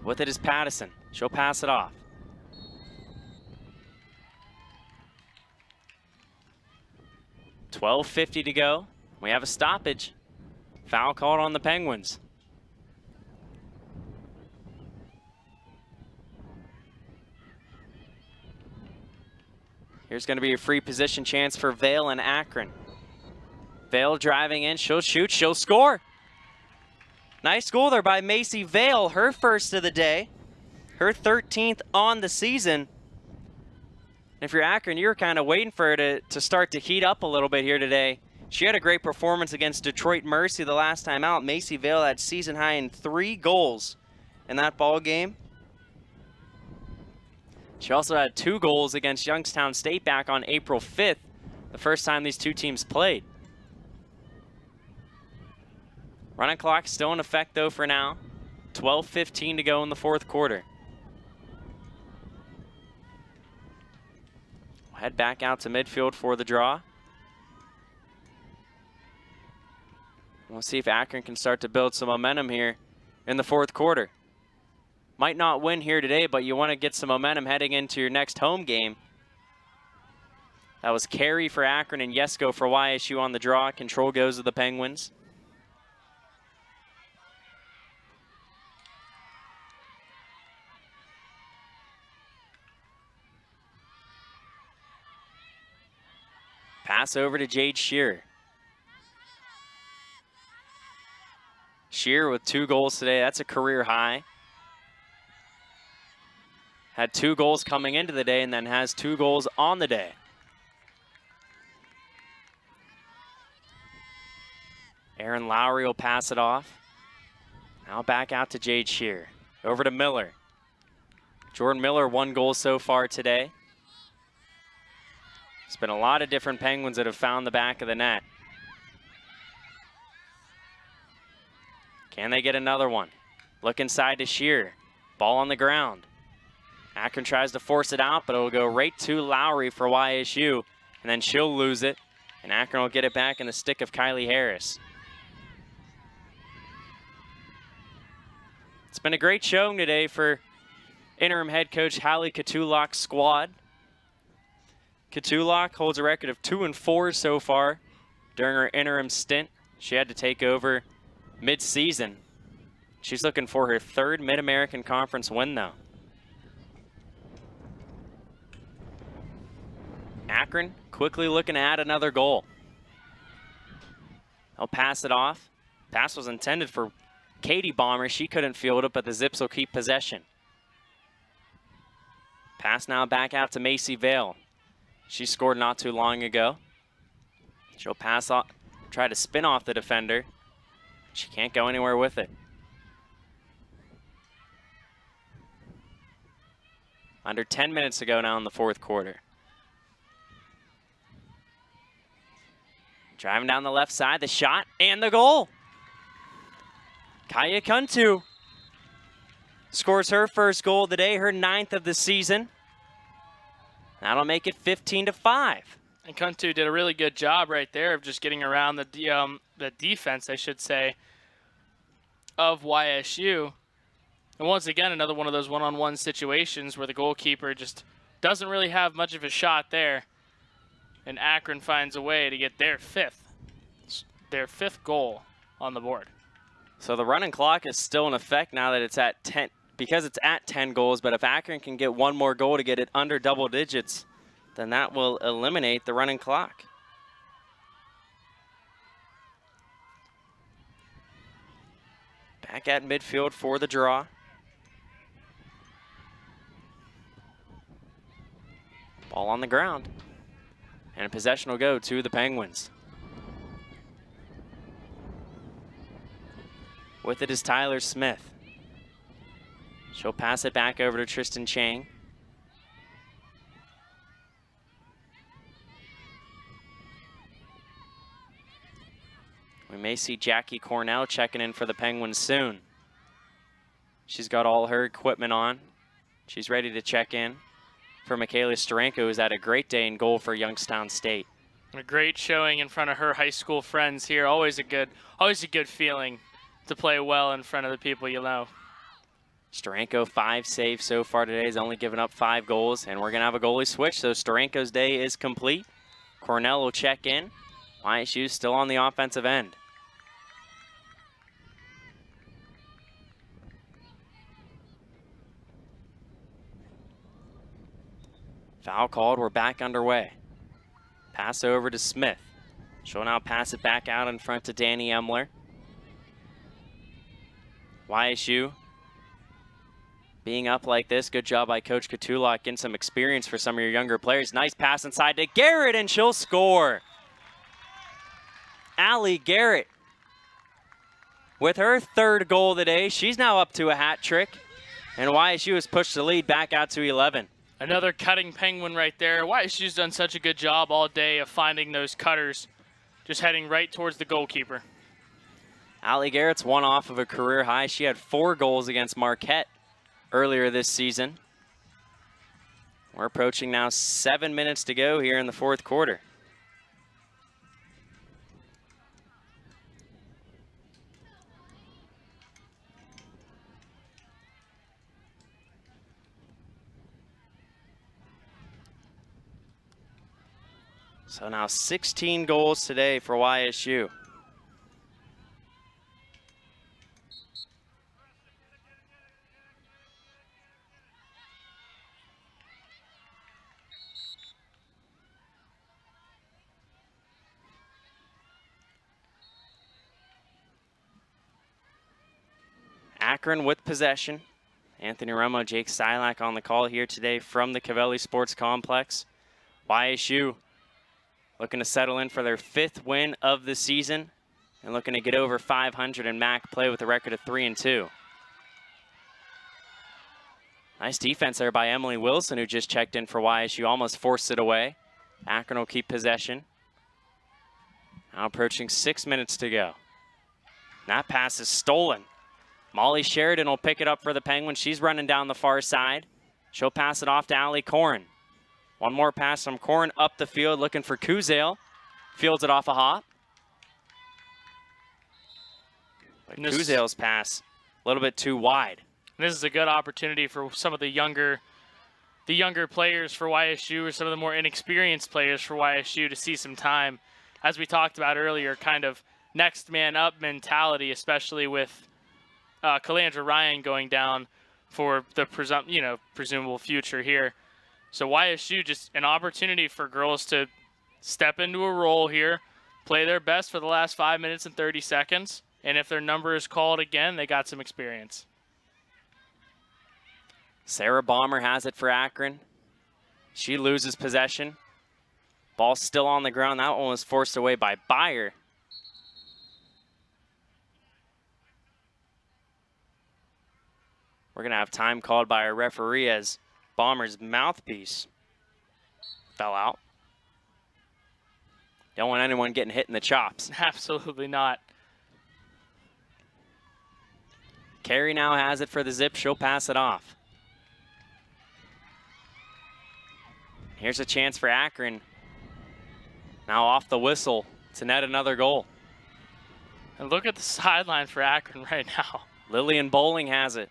With it is Pattison. She'll pass it off. $12:50 to go. We have a stoppage. Foul called on the Penguins. Here's going to be a free position chance for Vail and Akron. Vail driving in. She'll shoot. She'll score. Nice goal there by Macy Vail. Her first of the day. Her 13th on the season. If you're Akron, you're kind of waiting for her to start to heat up a little bit here today. She had a great performance against Detroit Mercy the last time out. Macy Vail had season high in 3 goals in that ball game. She also had 2 goals against Youngstown State back on April 5th, the first time these two teams played. Running clock still in effect though for now. 12:15 to go in the fourth quarter. head back out to midfield for the draw. We'll see if Akron can start to build some momentum here in the fourth quarter. Might not win here today, but you want to get some momentum heading into your next home game. That was Carey for Akron and Yesko for YSU on the draw. Control goes to the Penguins. Pass over to Jade Shearer. Shearer with 2 goals today. That's a career high. Had 2 goals coming into the day and then has 2 goals on the day. Aaron Lowry will pass it off. Now back out to Jade Shearer. Over to Miller. Jordan Miller, 1 goal so far today. There's been a lot of different Penguins that have found the back of the net. Can they get another one? Look inside to Shearer. Ball on the ground. Akron tries to force it out, but it'll go right to Lowry for YSU, and then she'll lose it, and Akron will get it back in the stick of Kylie Harris. It's been a great showing today for interim head coach Hallie Katulak's squad. Katulak holds a record of 2-4 so far during her interim stint. She had to take over mid-season. She's looking for her 3rd Mid-American Conference win, though. Akron quickly looking to add another goal. They'll pass it off. Pass was intended for Katie Bomber. She couldn't field it, but the Zips will keep possession. Pass now back out to Macy Vale. She scored not too long ago. She'll pass off, try to spin off the defender. She can't go anywhere with it. Under 10 minutes to go now in the fourth quarter. Driving down the left side, the shot and the goal. Kaya Kuntu scores her first goal of the day, her 9th of the season. That'll make it 15-5. And Kuntu did a really good job right there of just getting around the defense, I should say, of YSU. And once again, another one of those one-on-one situations where the goalkeeper just doesn't really have much of a shot there. And Akron finds a way to get their fifth goal on the board. So the running clock is still in effect now that it's at 10, because it's at 10 goals, but if Akron can get 1 more goal to get it under double digits, then that will eliminate the running clock. Back at midfield for the draw. Ball on the ground. And possession will go to the Penguins. With it is Tyler Smith. She'll pass it back over to Tristan Chang. We may see Jackie Cornell checking in for the Penguins soon. She's got all her equipment on. She's ready to check in for Michaela Starenko, who's had a great day in goal for Youngstown State. A great showing in front of her high school friends here. Always a good feeling to play well in front of the people you know. Starenko 5 saves so far today. Has only given up 5 goals, and we're going to have a goalie switch, so Starenko's day is complete. Cornell will check in. YSU still on the offensive end. Foul called, we're back underway. Pass over to Smith. She'll now pass it back out in front to Danny Emler. YSU being up like this, good job by Coach Katulak, getting some experience for some of your younger players. Nice pass inside to Garrett, and she'll score. Allie Garrett with her 3rd goal of the day. She's now up to a hat trick, and YSU has pushed the lead back out to 11. Another cutting Penguin right there. YSU's done such a good job all day of finding those cutters, just heading right towards the goalkeeper. Allie Garrett's one off of a career high. She had 4 goals against Marquette earlier this season. We're approaching now 7 minutes to go here in the fourth quarter. So now 16 goals today for YSU. Akron with possession. Anthony Romo, Jake Silac on the call here today from the Cavelli Sports Complex. YSU looking to settle in for their 5th win of the season and looking to get over 500 in MAC play with a record of 3-2. Nice defense there by Emily Wilson, who just checked in for YSU, almost forced it away. Akron will keep possession. Now approaching 6 minutes to go. That pass is stolen. Molly Sheridan will pick it up for the Penguins. She's running down the far side. She'll pass it off to Allie Corn. One more pass from Corn up the field, looking for Kuzale. Fields it off a hop. But Kuzale's pass a little bit too wide. This is a good opportunity for some of the younger players for YSU, or some of the more inexperienced players for YSU, to see some time. As we talked about earlier, kind of next man up mentality, especially with Calandra Ryan going down for the presumable future here. So YSU, just an opportunity for girls to step into a role here, play their best for the last 5 minutes and 30 seconds, and if their number is called again, they got some experience. Sarah Balmer has it for Akron. She loses possession. Ball still on the ground. That one was forced away by Byer. We're going to have time called by our referee as Balmer's mouthpiece fell out. Don't want anyone getting hit in the chops. Absolutely not. Carey now has it for the Zip. She'll pass it off. Here's a chance for Akron. Now off the whistle to net another goal. And look at the sideline for Akron right now. Lillian Bowling has it.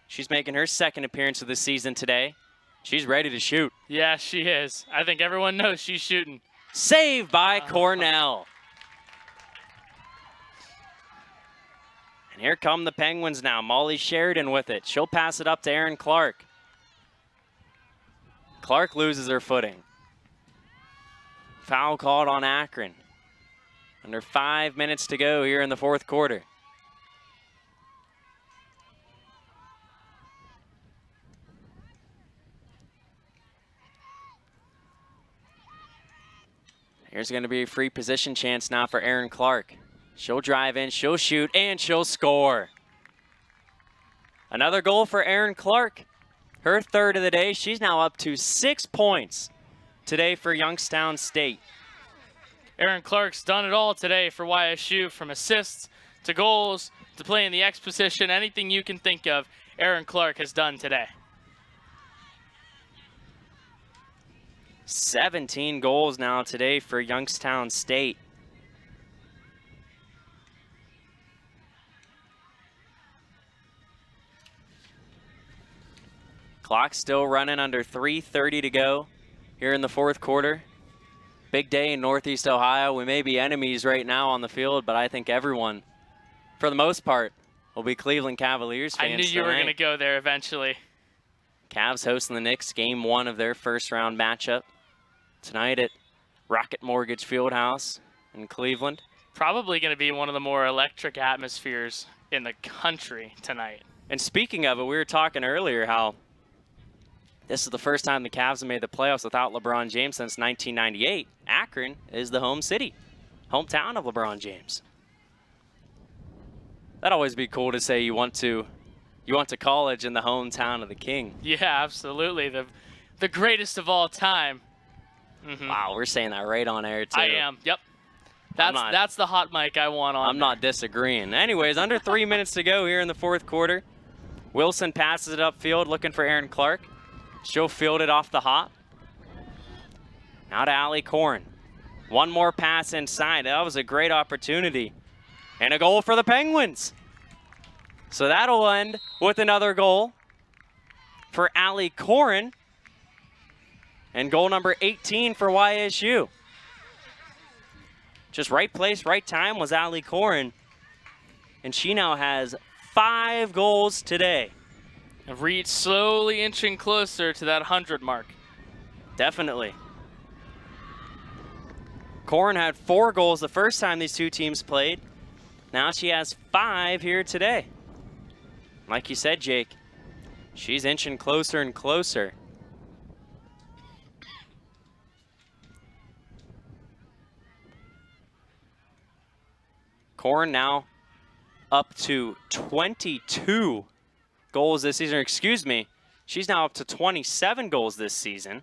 She's making her 2nd appearance of the season today. She's ready to shoot. Yeah, she is. I think everyone knows she's shooting. Saved by Cornell. And here come the Penguins now. Molly Sheridan with it. She'll pass it up to Erin Clark. Clark loses her footing. Foul called on Akron. Under 5 minutes to go here in the fourth quarter. Here's going to be a free position chance now for Erin Clark. She'll drive in, she'll shoot, and she'll score. Another goal for Erin Clark. Her 3rd of the day. She's now up to 6 points today for Youngstown State. Erin Clark's done it all today for YSU, from assists to goals to playing the X position. Anything you can think of, Erin Clark has done today. 17 goals now today for Youngstown State. Clock still running, under 3:30 to go here in the fourth quarter. Big day in Northeast Ohio. We may be enemies right now on the field, but I think everyone, for the most part, will be Cleveland Cavaliers fans. I knew you were going to go there eventually. Cavs hosting the Knicks, game 1 of their first round matchup tonight at Rocket Mortgage Fieldhouse in Cleveland. Probably going to be one of the more electric atmospheres in the country tonight. And speaking of it, we were talking earlier how this is the first time the Cavs have made the playoffs without LeBron James since 1998. Akron is the home city, hometown of LeBron James. That'd always be cool to say you went to college in the hometown of the king. Yeah, absolutely. The greatest of all time. Mm-hmm. Wow, we're saying that right on air, too. I am, yep. That's the hot mic I want on. I'm not disagreeing. Anyways, under 3 minutes to go here in the fourth quarter. Wilson passes it upfield looking for Erin Clark. She'll field it off the hop. Now to Allie Korn. One more pass inside. That was a great opportunity. And a goal for the Penguins. So that'll end with another goal for Allie Korn. And goal number 18 for YSU. Just right place, right time was Allie Korn. And she now has 5 goals today. Reed slowly inching closer to that 100 mark. Definitely. Korn had 4 goals the first time these two teams played. Now she has 5 here today. Like you said, Jake, she's inching closer and closer. Korn now up to 22 goals this season. Excuse me, she's now up to 27 goals this season.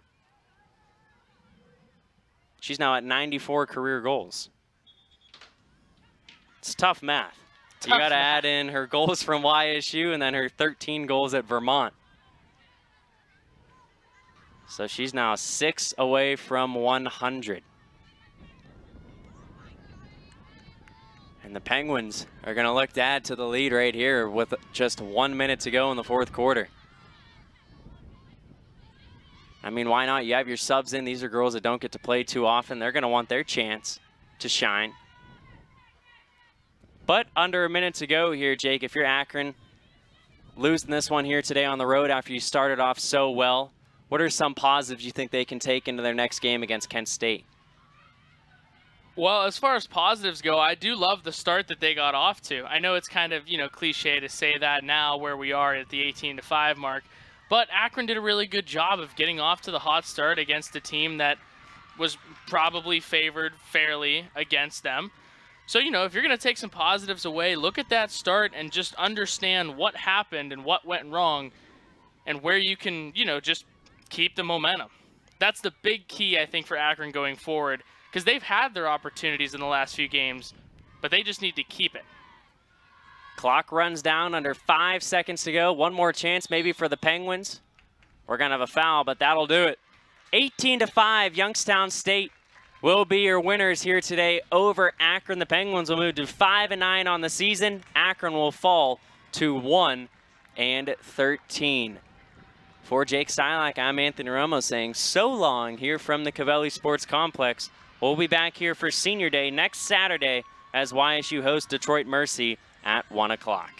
She's now at 94 career goals. It's tough math. You got to add in her goals from YSU and then her 13 goals at Vermont. So she's now 6 away from 100. And the Penguins are going to look to add to the lead right here with just 1 minute to go in the fourth quarter. I mean, why not? You have your subs in. These are girls that don't get to play too often. They're going to want their chance to shine. But under a minute to go here, Jake, if you're Akron, losing this one here today on the road after you started off so well, what are some positives you think they can take into their next game against Kent State? Well, as far as positives go, I do love the start that they got off to. I know it's kind of, cliche to say that now where we are at the 18-5 mark, but Akron did a really good job of getting off to the hot start against a team that was probably favored fairly against them. So, if you're going to take some positives away, look at that start and just understand what happened and what went wrong and where you can, just keep the momentum. That's the big key, I think, for Akron going forward, because they've had their opportunities in the last few games, but they just need to keep it. Clock runs down, under 5 seconds to go. One more chance maybe for the Penguins. We're going to have a foul, but that'll do it. 18-5, Youngstown State will be your winners here today over Akron. The Penguins will move to 5-9 on the season. Akron will fall to 1-13. For Jake Silac, I'm Anthony Romo saying so long here from the Covelli Sports Complex. We'll be back here for Senior Day next Saturday as YSU hosts Detroit Mercy at 1 o'clock.